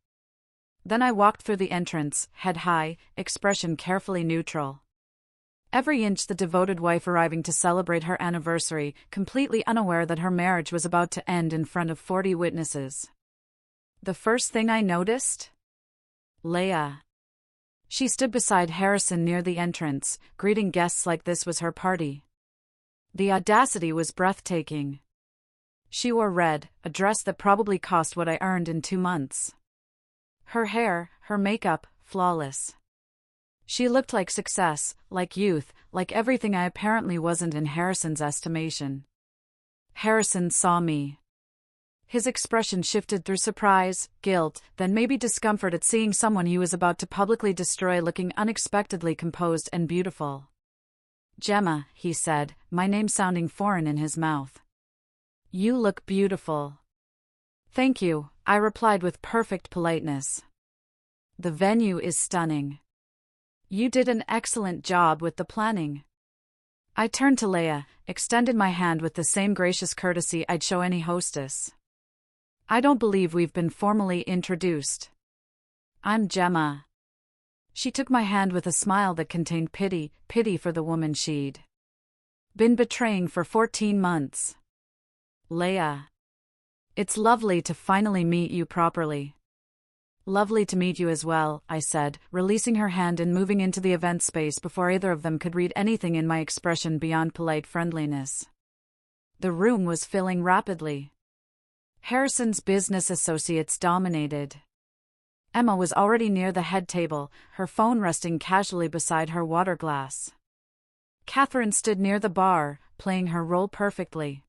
Then I walked through the entrance, head high, expression carefully neutral. Every inch the devoted wife arriving to celebrate her anniversary, completely unaware that her marriage was about to end in front of 40 witnesses. The first thing I noticed? Leah. She stood beside Harrison near the entrance, greeting guests like this was her party. The audacity was breathtaking. She wore red, a dress that probably cost what I earned in 2 months. Her hair, her makeup, flawless. She looked like success, like youth, like everything I apparently wasn't in Harrison's estimation. Harrison saw me. His expression shifted through surprise, guilt, then maybe discomfort at seeing someone he was about to publicly destroy looking unexpectedly composed and beautiful. "Gemma," he said, my name sounding foreign in his mouth. "You look beautiful." "Thank you," I replied with perfect politeness. "The venue is stunning. You did an excellent job with the planning." I turned to Leah, extended my hand with the same gracious courtesy I'd show any hostess. "I don't believe we've been formally introduced. I'm Gemma." She took my hand with a smile that contained pity for the woman she'd been betraying for 14 months. "Leah. It's lovely to finally meet you properly." "Lovely to meet you as well," I said, releasing her hand and moving into the event space before either of them could read anything in my expression beyond polite friendliness. The room was filling rapidly. Harrison's business associates dominated. Emma was already near the head table, her phone resting casually beside her water glass. Catherine stood near the bar, playing her role perfectly.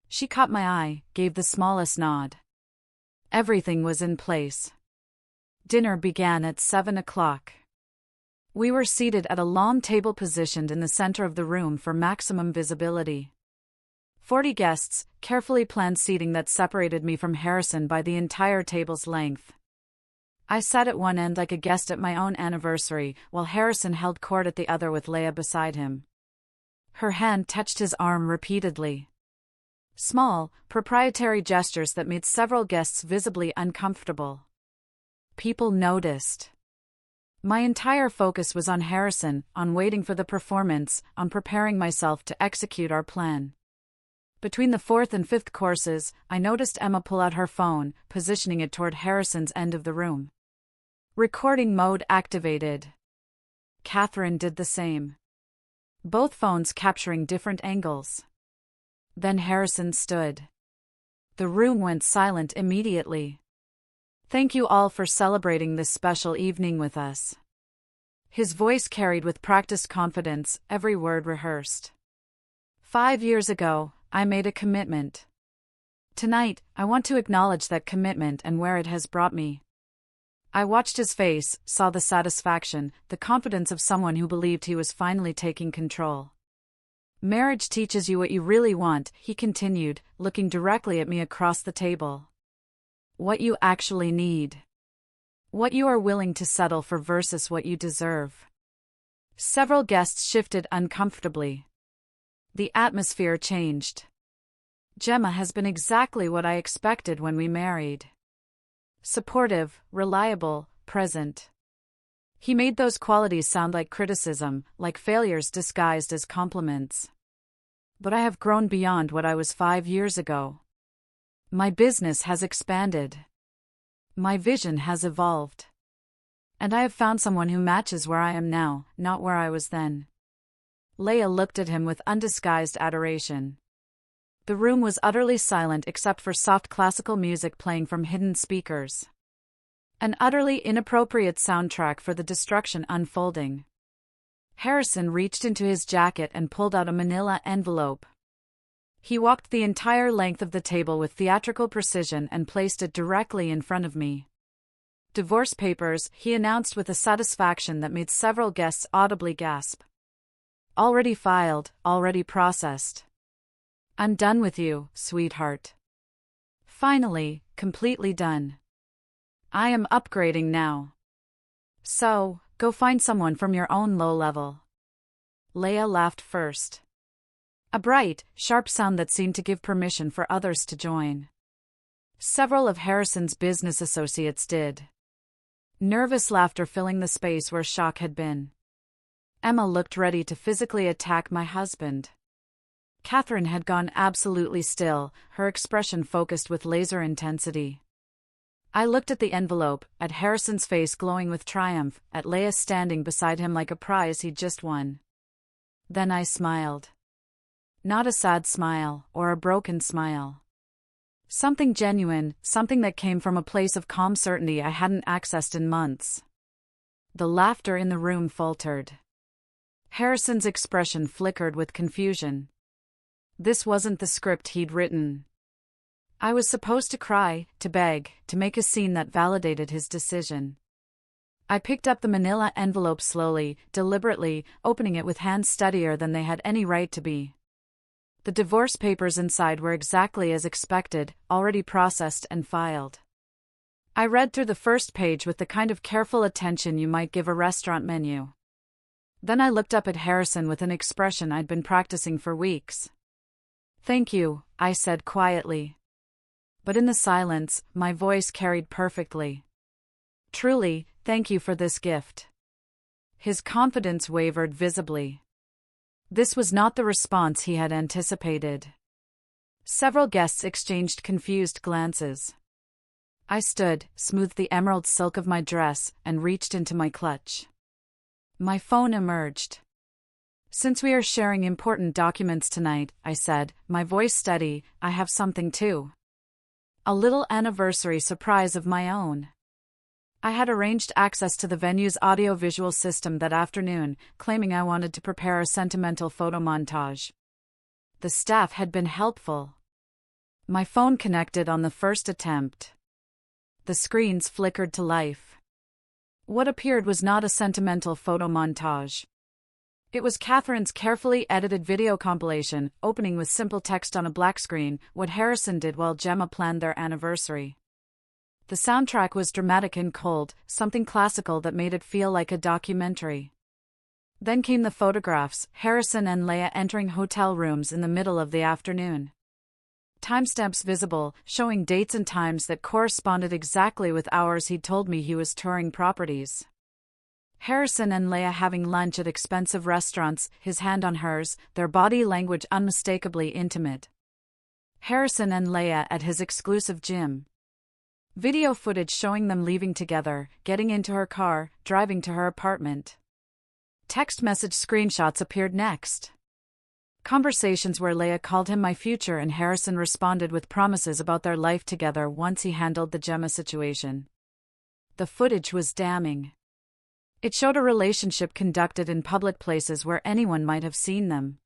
She caught my eye, gave the smallest nod. Everything was in place. Dinner began at 7 o'clock. We were seated at a long table positioned in the center of the room for maximum visibility. 40 guests, carefully planned seating that separated me from Harrison by the entire table's length. I sat at one end like a guest at my own anniversary, while Harrison held court at the other with Leah beside him. Her hand touched his arm repeatedly. Small, proprietary gestures that made several guests visibly uncomfortable. People noticed. My entire focus was on Harrison, on waiting for the performance, on preparing myself to execute our plan. Between the fourth and fifth courses, I noticed Emma pull out her phone, positioning it toward Harrison's end of the room. Recording mode activated. Catherine did the same. Both phones capturing different angles. Then Harrison stood. The room went silent immediately. "Thank you all for celebrating this special evening with us." His voice carried with practiced confidence, every word rehearsed. 5 years ago, I made a commitment. Tonight, I want to acknowledge that commitment and where it has brought me. I watched his face, saw the satisfaction, the confidence of someone who believed he was finally taking control. "Marriage teaches you what you really want," he continued, looking directly at me across the table. "What you actually need. What you are willing to settle for versus what you deserve." Several guests shifted uncomfortably. The atmosphere changed. Gemma has been exactly what I expected when we married. Supportive, reliable, present. He made those qualities sound like criticism, like failures disguised as compliments. But I have grown beyond what I was 5 years ago. My business has expanded. My vision has evolved. And I have found someone who matches where I am now, not where I was then. Leah looked at him with undisguised adoration. The room was utterly silent except for soft classical music playing from hidden speakers. An utterly inappropriate soundtrack for the destruction unfolding. Harrison reached into his jacket and pulled out a manila envelope. He walked the entire length of the table with theatrical precision and placed it directly in front of me. "Divorce papers," he announced with a satisfaction that made several guests audibly gasp. "Already filed, already processed. I'm done with you, sweetheart. Finally, completely done. I am upgrading now. So, go find someone from your own low level." Leah laughed first. A bright, sharp sound that seemed to give permission for others to join. Several of Harrison's business associates did. Nervous laughter filling the space where shock had been. Emma looked ready to physically attack my husband. Catherine had gone absolutely still, her expression focused with laser intensity. I looked at the envelope, at Harrison's face glowing with triumph, at Leah standing beside him like a prize he'd just won. Then I smiled. Not a sad smile, or a broken smile. Something genuine, something that came from a place of calm certainty I hadn't accessed in months. The laughter in the room faltered. Harrison's expression flickered with confusion. This wasn't the script he'd written. I was supposed to cry, to beg, to make a scene that validated his decision. I picked up the manila envelope slowly, deliberately, opening it with hands steadier than they had any right to be. The divorce papers inside were exactly as expected, already processed and filed. I read through the first page with the kind of careful attention you might give a restaurant menu. Then I looked up at Harrison with an expression I'd been practicing for weeks. "Thank you," I said quietly. But in the silence, my voice carried perfectly. "Truly, thank you for this gift." His confidence wavered visibly. This was not the response he had anticipated. Several guests exchanged confused glances. I stood, smoothed the emerald silk of my dress, and reached into my clutch. My phone emerged. "Since we are sharing important documents tonight," I said, my voice steady, "I have something too. A little anniversary surprise of my own." I had arranged access to the venue's audio-visual system that afternoon, claiming I wanted to prepare a sentimental photo montage. The staff had been helpful. My phone connected on the first attempt. The screens flickered to life. What appeared was not a sentimental photo montage. It was Catherine's carefully edited video compilation, opening with simple text on a black screen, what Harrison did while Gemma planned their anniversary. The soundtrack was dramatic and cold, something classical that made it feel like a documentary. Then came the photographs, Harrison and Leah entering hotel rooms in the middle of the afternoon. Timestamps visible, showing dates and times that corresponded exactly with hours he'd told me he was touring properties. Harrison and Leah having lunch at expensive restaurants, his hand on hers, their body language unmistakably intimate. Harrison and Leah at his exclusive gym. Video footage showing them leaving together, getting into her car, driving to her apartment. Text message screenshots appeared next. Conversations where Leah called him my future and Harrison responded with promises about their life together once he handled the Gemma situation. The footage was damning. It showed a relationship conducted in public places where anyone might have seen them.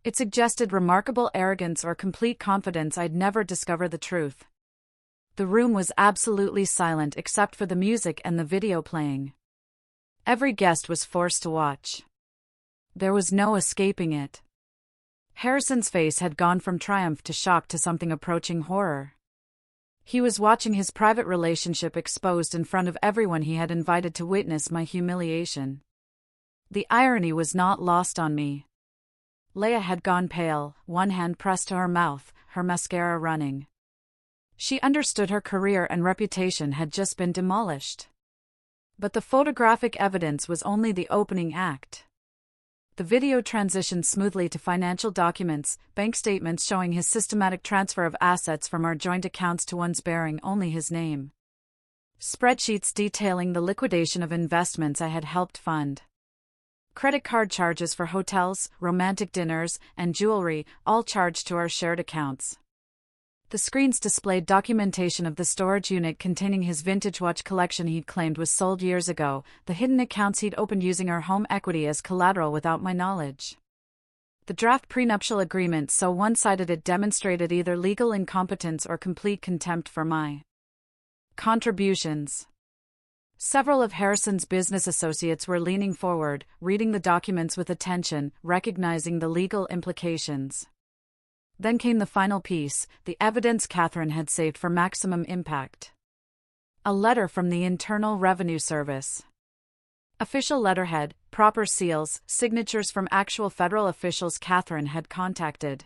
It suggested remarkable arrogance or complete confidence I'd never discover the truth. The room was absolutely silent except for the music and the video playing. Every guest was forced to watch. There was no escaping it. Harrison's face had gone from triumph to shock to something approaching horror. He was watching his private relationship exposed in front of everyone he had invited to witness my humiliation. The irony was not lost on me. Leah had gone pale, one hand pressed to her mouth, her mascara running. She understood her career and reputation had just been demolished. But the photographic evidence was only the opening act. The video transitioned smoothly to financial documents, bank statements showing his systematic transfer of assets from our joint accounts to ones bearing only his name. Spreadsheets detailing the liquidation of investments I had helped fund. Credit card charges for hotels, romantic dinners, and jewelry, all charged to our shared accounts. The screens displayed documentation of the storage unit containing his vintage watch collection he'd claimed was sold years ago, the hidden accounts he'd opened using our home equity as collateral without my knowledge. The draft prenuptial agreement so one-sided it demonstrated either legal incompetence or complete contempt for my contributions. Several of Harrison's business associates were leaning forward, reading the documents with attention, recognizing the legal implications. Then came the final piece, the evidence Catherine had saved for maximum impact. A letter from the Internal Revenue Service. Official letterhead, proper seals, signatures from actual federal officials Catherine had contacted.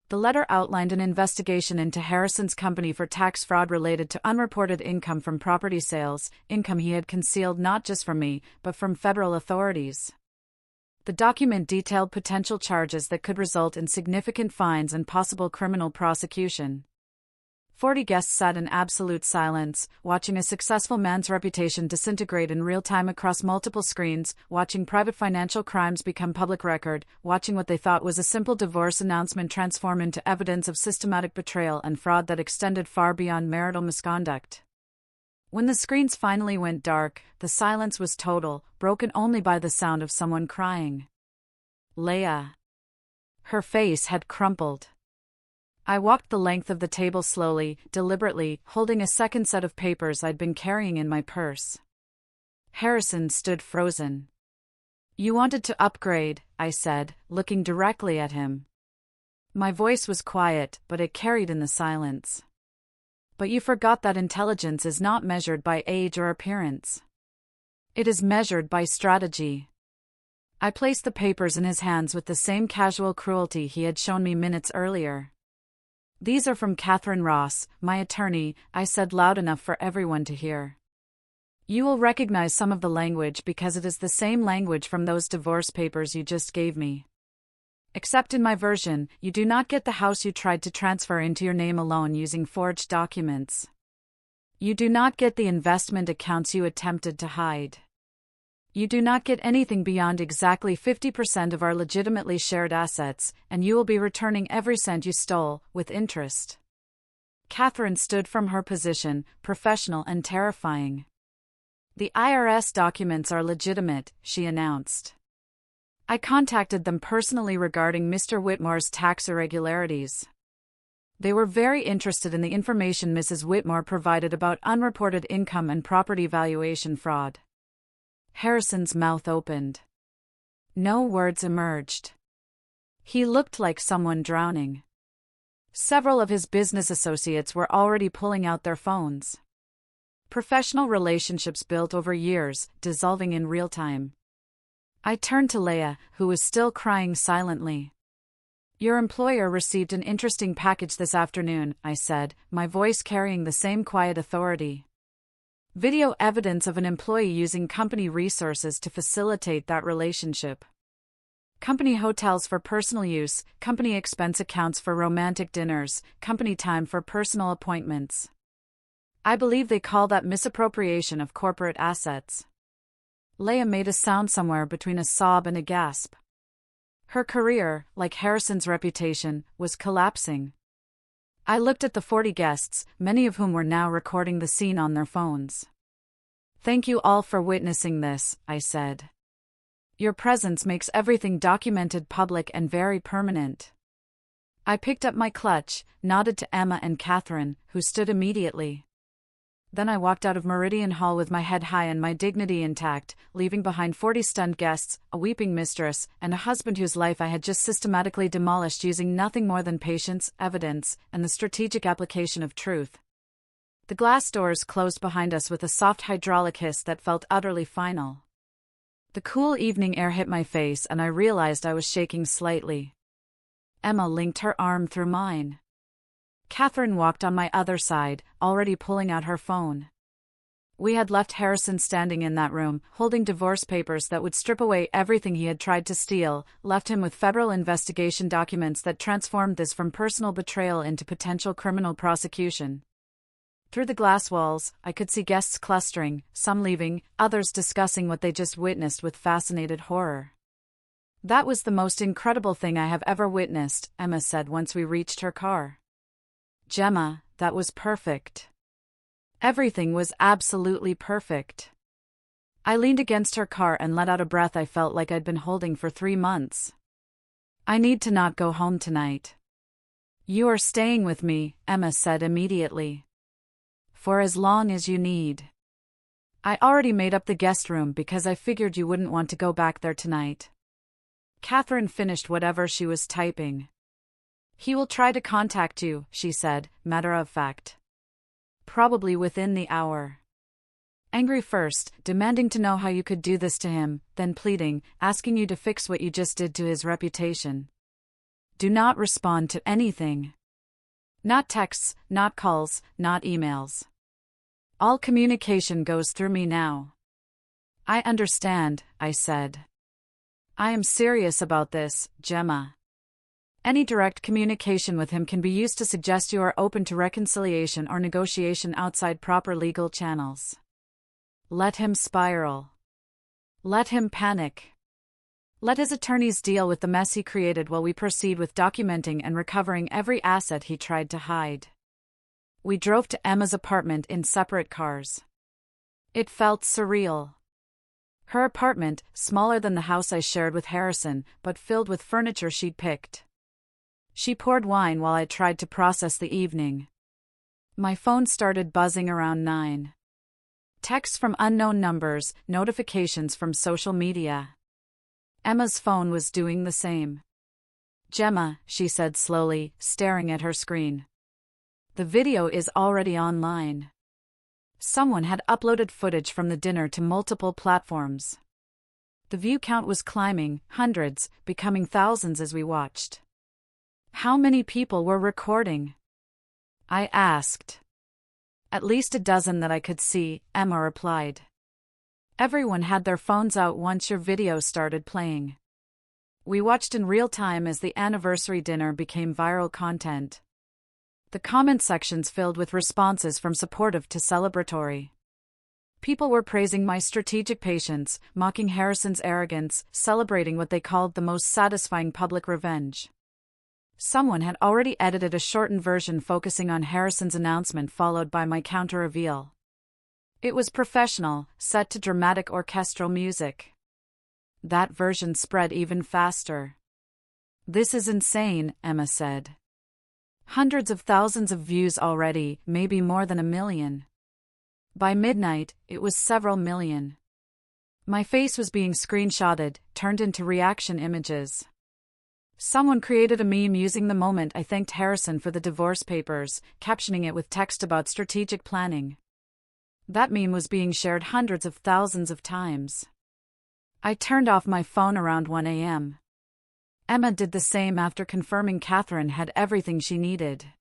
The letter outlined an investigation into Harrison's company for tax fraud related to unreported income from property sales, income he had concealed not just from me, but from federal authorities. The document detailed potential charges that could result in significant fines and possible criminal prosecution. 40 guests sat in absolute silence, watching a successful man's reputation disintegrate in real time across multiple screens, watching private financial crimes become public record, watching what they thought was a simple divorce announcement transform into evidence of systematic betrayal and fraud that extended far beyond marital misconduct. When the screens finally went dark, the silence was total, broken only by the sound of someone crying. Leah. Her face had crumpled. I walked the length of the table slowly, deliberately, holding a second set of papers I'd been carrying in my purse. Harrison stood frozen. "You wanted to upgrade," I said, looking directly at him. My voice was quiet, but it carried in the silence. "But you forgot that intelligence is not measured by age or appearance. It is measured by strategy." I placed the papers in his hands with the same casual cruelty he had shown me minutes earlier. "These are from Catherine Ross, my attorney," I said loud enough for everyone to hear. "You will recognize some of the language because it is the same language from those divorce papers you just gave me. Except in my version, you do not get the house you tried to transfer into your name alone using forged documents. You do not get the investment accounts you attempted to hide. You do not get anything beyond exactly 50% of our legitimately shared assets, and you will be returning every cent you stole, with interest." Catherine stood from her position, professional and terrifying. "The IRS documents are legitimate," she announced. "I contacted them personally regarding Mr. Whitmore's tax irregularities. They were very interested in the information Mrs. Whitmore provided about unreported income and property valuation fraud." Harrison's mouth opened. No words emerged. He looked like someone drowning. Several of his business associates were already pulling out their phones. Professional relationships built over years, dissolving in real time. I turned to Leah, who was still crying silently. "Your employer received an interesting package this afternoon," I said, my voice carrying the same quiet authority. "Video evidence of an employee using company resources to facilitate that relationship." Company hotels for personal use, company expense accounts for romantic dinners, company time for personal appointments. I believe they call that misappropriation of corporate assets. Leia made a sound somewhere between a sob and a gasp. Her career, like Harrison's reputation, was collapsing. I looked at the 40 guests, many of whom were now recording the scene on their phones. "Thank you all for witnessing this," I said. "Your presence makes everything documented, public, and very permanent." I picked up my clutch, nodded to Emma and Catherine, who stood immediately. Then I walked out of Meridian Hall with my head high and my dignity intact, leaving behind 40 stunned guests, a weeping mistress, and a husband whose life I had just systematically demolished using nothing more than patience, evidence, and the strategic application of truth. The glass doors closed behind us with a soft hydraulic hiss that felt utterly final. The cool evening air hit my face and I realized I was shaking slightly. Emma linked her arm through mine. Catherine walked on my other side, already pulling out her phone. We had left Harrison standing in that room, holding divorce papers that would strip away everything he had tried to steal, left him with federal investigation documents that transformed this from personal betrayal into potential criminal prosecution. Through the glass walls, I could see guests clustering, some leaving, others discussing what they just witnessed with fascinated horror. "That was the most incredible thing I have ever witnessed," Emma said once we reached her car. "Gemma, that was perfect. Everything was absolutely perfect." I leaned against her car and let out a breath I felt like I'd been holding for 3 months. "I need to not go home tonight." "You are staying with me," Emma said immediately. "For as long as you need. I already made up the guest room because I figured you wouldn't want to go back there tonight." Catherine finished whatever she was typing. "He will try to contact you," she said, matter of fact. "Probably within the hour. Angry first, demanding to know how you could do this to him, then pleading, asking you to fix what you just did to his reputation. Do not respond to anything. Not texts, not calls, not emails. All communication goes through me now." "I understand," I said. "I am serious about this, Gemma. Any direct communication with him can be used to suggest you are open to reconciliation or negotiation outside proper legal channels. Let him spiral. Let him panic. Let his attorneys deal with the mess he created while we proceed with documenting and recovering every asset he tried to hide." We drove to Emma's apartment in separate cars. It felt surreal. Her apartment, smaller than the house I shared with Harrison, but filled with furniture she'd picked. She poured wine while I tried to process the evening. My phone started buzzing around 9. Texts from unknown numbers, notifications from social media. Emma's phone was doing the same. "Gemma," she said slowly, staring at her screen. "The video is already online." Someone had uploaded footage from the dinner to multiple platforms. The view count was climbing, hundreds, becoming thousands as we watched. "How many people were recording?" I asked. "At least a dozen that I could see," Emma replied. "Everyone had their phones out once your video started playing." We watched in real time as the anniversary dinner became viral content. The comment sections filled with responses from supportive to celebratory. People were praising my strategic patience, mocking Harrison's arrogance, celebrating what they called the most satisfying public revenge. Someone had already edited a shortened version focusing on Harrison's announcement followed by my counter-reveal. It was professional, set to dramatic orchestral music. That version spread even faster. "This is insane," Emma said. "Hundreds of thousands of views already, maybe more than 1 million. By midnight, it was several million." My face was being screenshotted, turned into reaction images. Someone created a meme using the moment I thanked Harrison for the divorce papers, captioning it with text about strategic planning. That meme was being shared hundreds of thousands of times. I turned off my phone around 1 a.m. Emma did the same after confirming Catherine had everything she needed.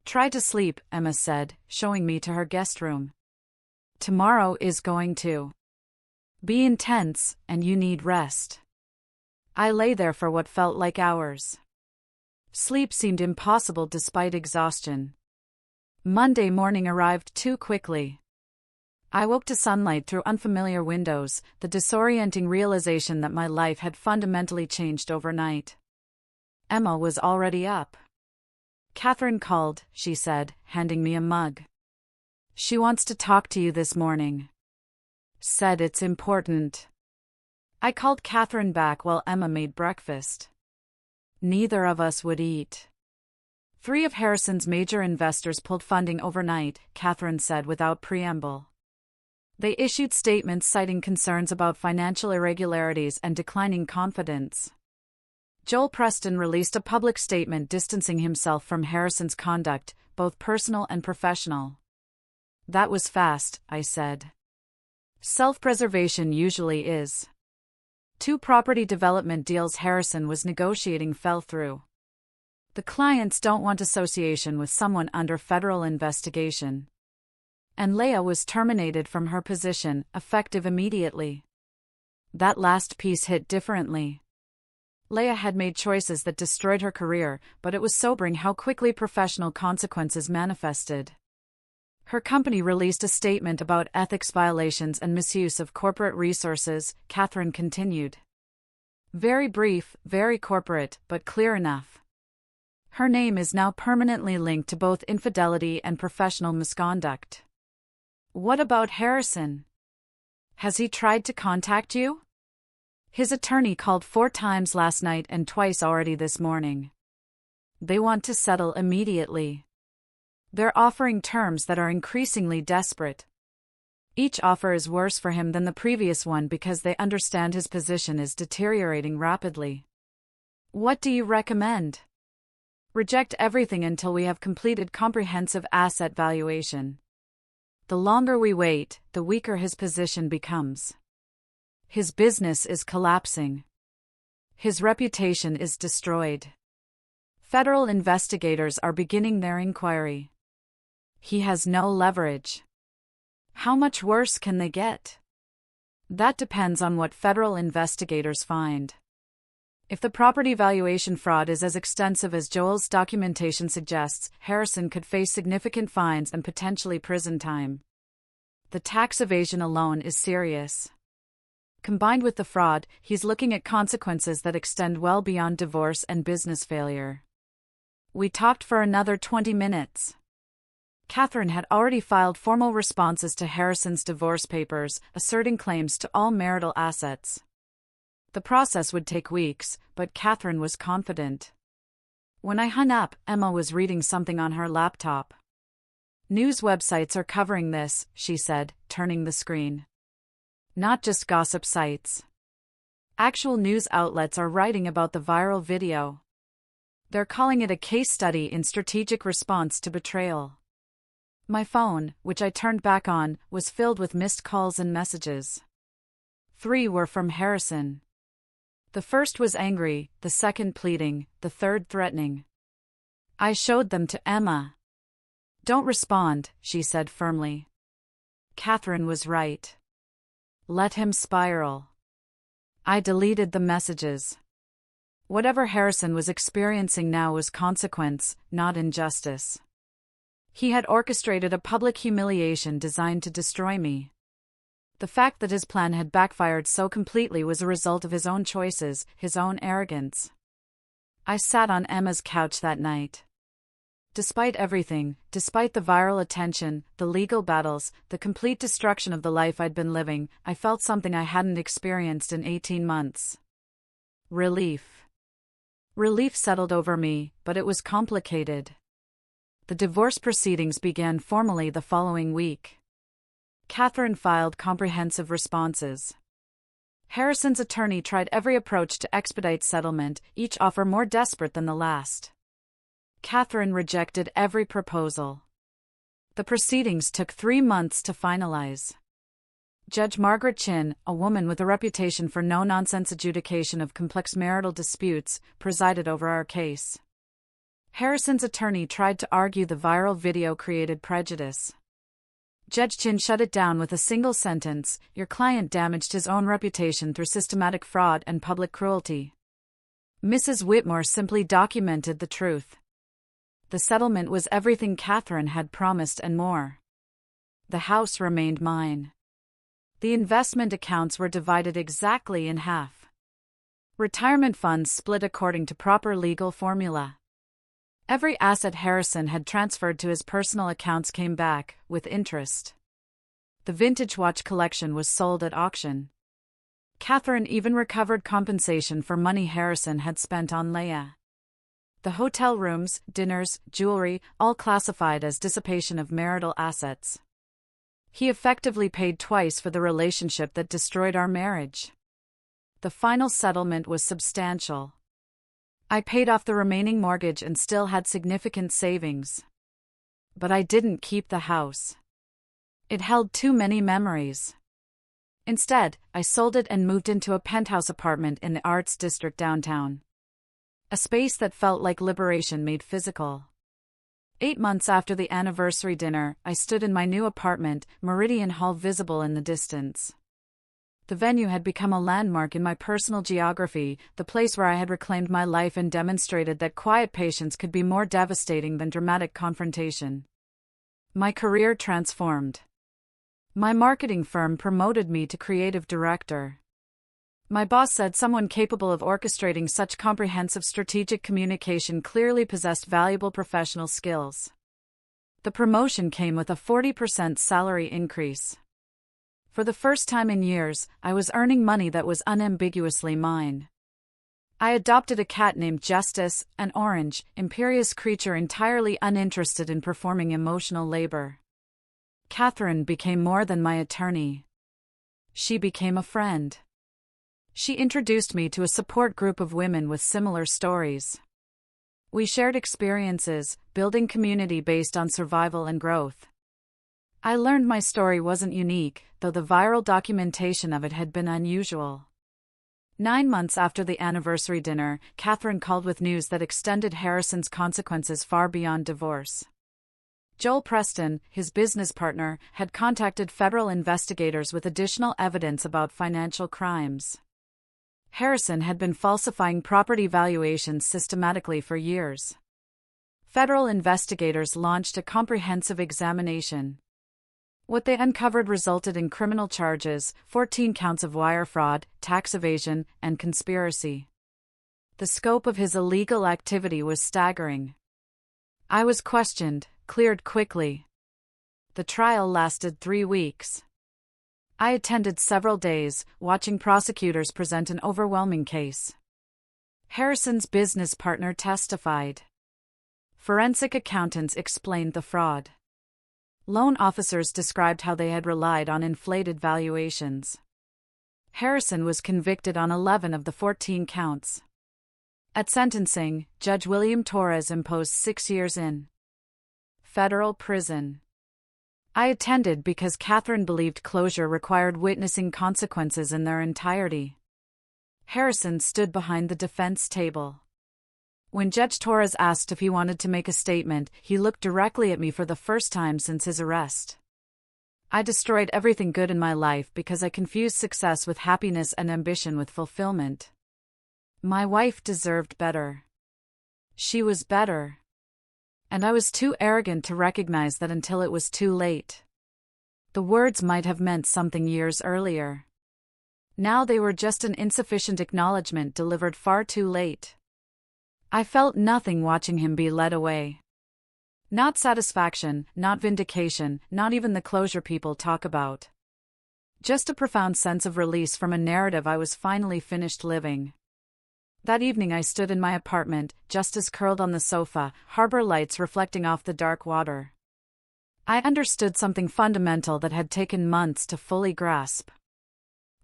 "Try to sleep," Emma said, showing me to her guest room. "Tomorrow is going to be intense, and you need rest." I lay there for what felt like hours. Sleep seemed impossible despite exhaustion. Monday morning arrived too quickly. I woke to sunlight through unfamiliar windows, the disorienting realization that my life had fundamentally changed overnight. Emma was already up. "Catherine called," she said, handing me a mug. "She wants to talk to you this morning. Said it's important." I called Catherine back while Emma made breakfast. Neither of us would eat. 3 of Harrison's major investors pulled funding overnight, Catherine said without preamble. They issued statements citing concerns about financial irregularities and declining confidence. Joel Preston released a public statement distancing himself from Harrison's conduct, both personal and professional. "That was fast," I said. "Self-preservation usually is." 2 property development deals Harrison was negotiating fell through. The clients don't want association with someone under federal investigation. And Leah was terminated from her position, effective immediately. That last piece hit differently. Leah had made choices that destroyed her career, but it was sobering how quickly professional consequences manifested. Her company released a statement about ethics violations and misuse of corporate resources, Catherine continued. Very brief, very corporate, but clear enough. Her name is now permanently linked to both infidelity and professional misconduct. "What about Harrison? Has he tried to contact you?" "His attorney called 4 times last night and twice already this morning. They want to settle immediately. They're offering terms that are increasingly desperate. Each offer is worse for him than the previous one because they understand his position is deteriorating rapidly." "What do you recommend?" "Reject everything until we have completed comprehensive asset valuation. The longer we wait, the weaker his position becomes. His business is collapsing. His reputation is destroyed. Federal investigators are beginning their inquiry. He has no leverage. How much worse can they get?" "That depends on what federal investigators find. If the property valuation fraud is as extensive as Joel's documentation suggests, Harrison could face significant fines and potentially prison time. The tax evasion alone is serious. Combined with the fraud, he's looking at consequences that extend well beyond divorce and business failure." We talked for another 20 minutes. Catherine had already filed formal responses to Harrison's divorce papers, asserting claims to all marital assets. The process would take weeks, but Catherine was confident. When I hung up, Emma was reading something on her laptop. "News websites are covering this," she said, turning the screen. "Not just gossip sites. Actual news outlets are writing about the viral video. They're calling it a case study in strategic response to betrayal." My phone, which I turned back on, was filled with missed calls and messages. 3 were from Harrison. The first was angry, the second pleading, the third threatening. I showed them to Emma. "Don't respond," she said firmly. Catherine was right. Let him spiral. I deleted the messages. Whatever Harrison was experiencing now was consequence, not injustice. He had orchestrated a public humiliation designed to destroy me. The fact that his plan had backfired so completely was a result of his own choices, his own arrogance. I sat on Emma's couch that night. Despite everything, despite the viral attention, the legal battles, the complete destruction of the life I'd been living, I felt something I hadn't experienced in 18 months. Relief. Relief settled over me, but it was complicated. The divorce proceedings began formally the following week. Catherine filed comprehensive responses. Harrison's attorney tried every approach to expedite settlement, each offer more desperate than the last. Catherine rejected every proposal. The proceedings took 3 months to finalize. Judge Margaret Chin, a woman with a reputation for no-nonsense adjudication of complex marital disputes, presided over our case. Harrison's attorney tried to argue the viral video created prejudice. Judge Chin shut it down with a single sentence: "Your client damaged his own reputation through systematic fraud and public cruelty." Mrs. Whitmore simply documented the truth. The settlement was everything Catherine had promised and more. The house remained mine. The investment accounts were divided exactly in half. Retirement funds split according to proper legal formula. Every asset Harrison had transferred to his personal accounts came back, with interest. The vintage watch collection was sold at auction. Catherine even recovered compensation for money Harrison had spent on Leia. The hotel rooms, dinners, jewelry, all classified as dissipation of marital assets. He effectively paid twice for the relationship that destroyed our marriage. The final settlement was substantial. I paid off the remaining mortgage and still had significant savings. But I didn't keep the house. It held too many memories. Instead, I sold it and moved into a penthouse apartment in the Arts District downtown. A space that felt like liberation made physical. 8 months after the anniversary dinner, I stood in my new apartment, Meridian Hall visible in the distance. The venue had become a landmark in my personal geography, the place where I had reclaimed my life and demonstrated that quiet patience could be more devastating than dramatic confrontation. My career transformed. My marketing firm promoted me to creative director. My boss said someone capable of orchestrating such comprehensive strategic communication clearly possessed valuable professional skills. The promotion came with a 40% salary increase. For the first time in years, I was earning money that was unambiguously mine. I adopted a cat named Justice, an orange, imperious creature entirely uninterested in performing emotional labor. Catherine became more than my attorney. She became a friend. She introduced me to a support group of women with similar stories. We shared experiences, building community based on survival and growth. I learned my story wasn't unique, though the viral documentation of it had been unusual. 9 months after the anniversary dinner, Catherine called with news that extended Harrison's consequences far beyond divorce. Joel Preston, his business partner, had contacted federal investigators with additional evidence about financial crimes. Harrison had been falsifying property valuations systematically for years. Federal investigators launched a comprehensive examination. What they uncovered resulted in criminal charges, 14 counts of wire fraud, tax evasion, and conspiracy. The scope of his illegal activity was staggering. I was questioned, cleared quickly. The trial lasted 3 weeks. I attended several days, watching prosecutors present an overwhelming case. Harrison's business partner testified. Forensic accountants explained the fraud. Loan officers described how they had relied on inflated valuations. Harrison was convicted on 11 of the 14 counts. At sentencing, Judge William Torres imposed 6 years in federal prison. I attended because Catherine believed closure required witnessing consequences in their entirety. Harrison stood behind the defense table. When Judge Torres asked if he wanted to make a statement, he looked directly at me for the first time since his arrest. I destroyed everything good in my life because I confused success with happiness and ambition with fulfillment. My wife deserved better. She was better. And I was too arrogant to recognize that until it was too late. The words might have meant something years earlier. Now they were just an insufficient acknowledgement delivered far too late. I felt nothing watching him be led away. Not satisfaction, not vindication, not even the closure people talk about. Just a profound sense of release from a narrative I was finally finished living. That evening I stood in my apartment, Justice curled on the sofa, harbor lights reflecting off the dark water. I understood something fundamental that had taken months to fully grasp.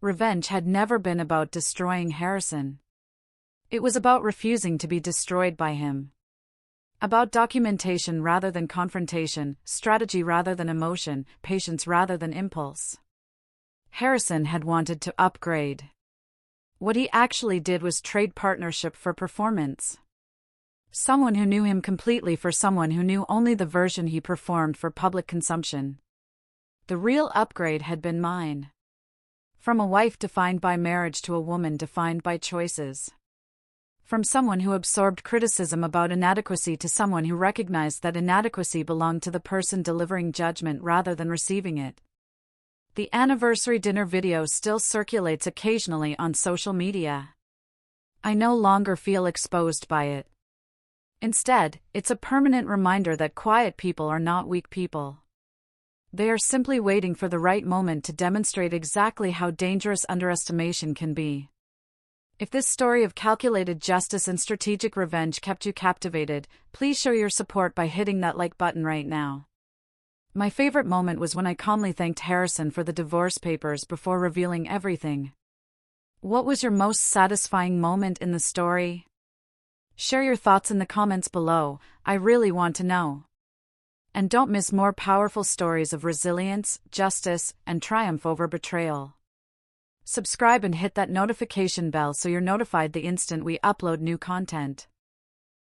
Revenge had never been about destroying Harrison. It was about refusing to be destroyed by him. About documentation rather than confrontation, strategy rather than emotion, patience rather than impulse. Harrison had wanted to upgrade. What he actually did was trade partnership for performance. Someone who knew him completely for someone who knew only the version he performed for public consumption. The real upgrade had been mine. From a wife defined by marriage to a woman defined by choices. From someone who absorbed criticism about inadequacy to someone who recognized that inadequacy belonged to the person delivering judgment rather than receiving it. The anniversary dinner video still circulates occasionally on social media. I no longer feel exposed by it. Instead, it's a permanent reminder that quiet people are not weak people. They are simply waiting for the right moment to demonstrate exactly how dangerous underestimation can be. If this story of calculated justice and strategic revenge kept you captivated, please show your support by hitting that like button right now. My favorite moment was when I calmly thanked Harrison for the divorce papers before revealing everything. What was your most satisfying moment in the story? Share your thoughts in the comments below, I really want to know. And don't miss more powerful stories of resilience, justice, and triumph over betrayal. Subscribe and hit that notification bell so you're notified the instant we upload new content.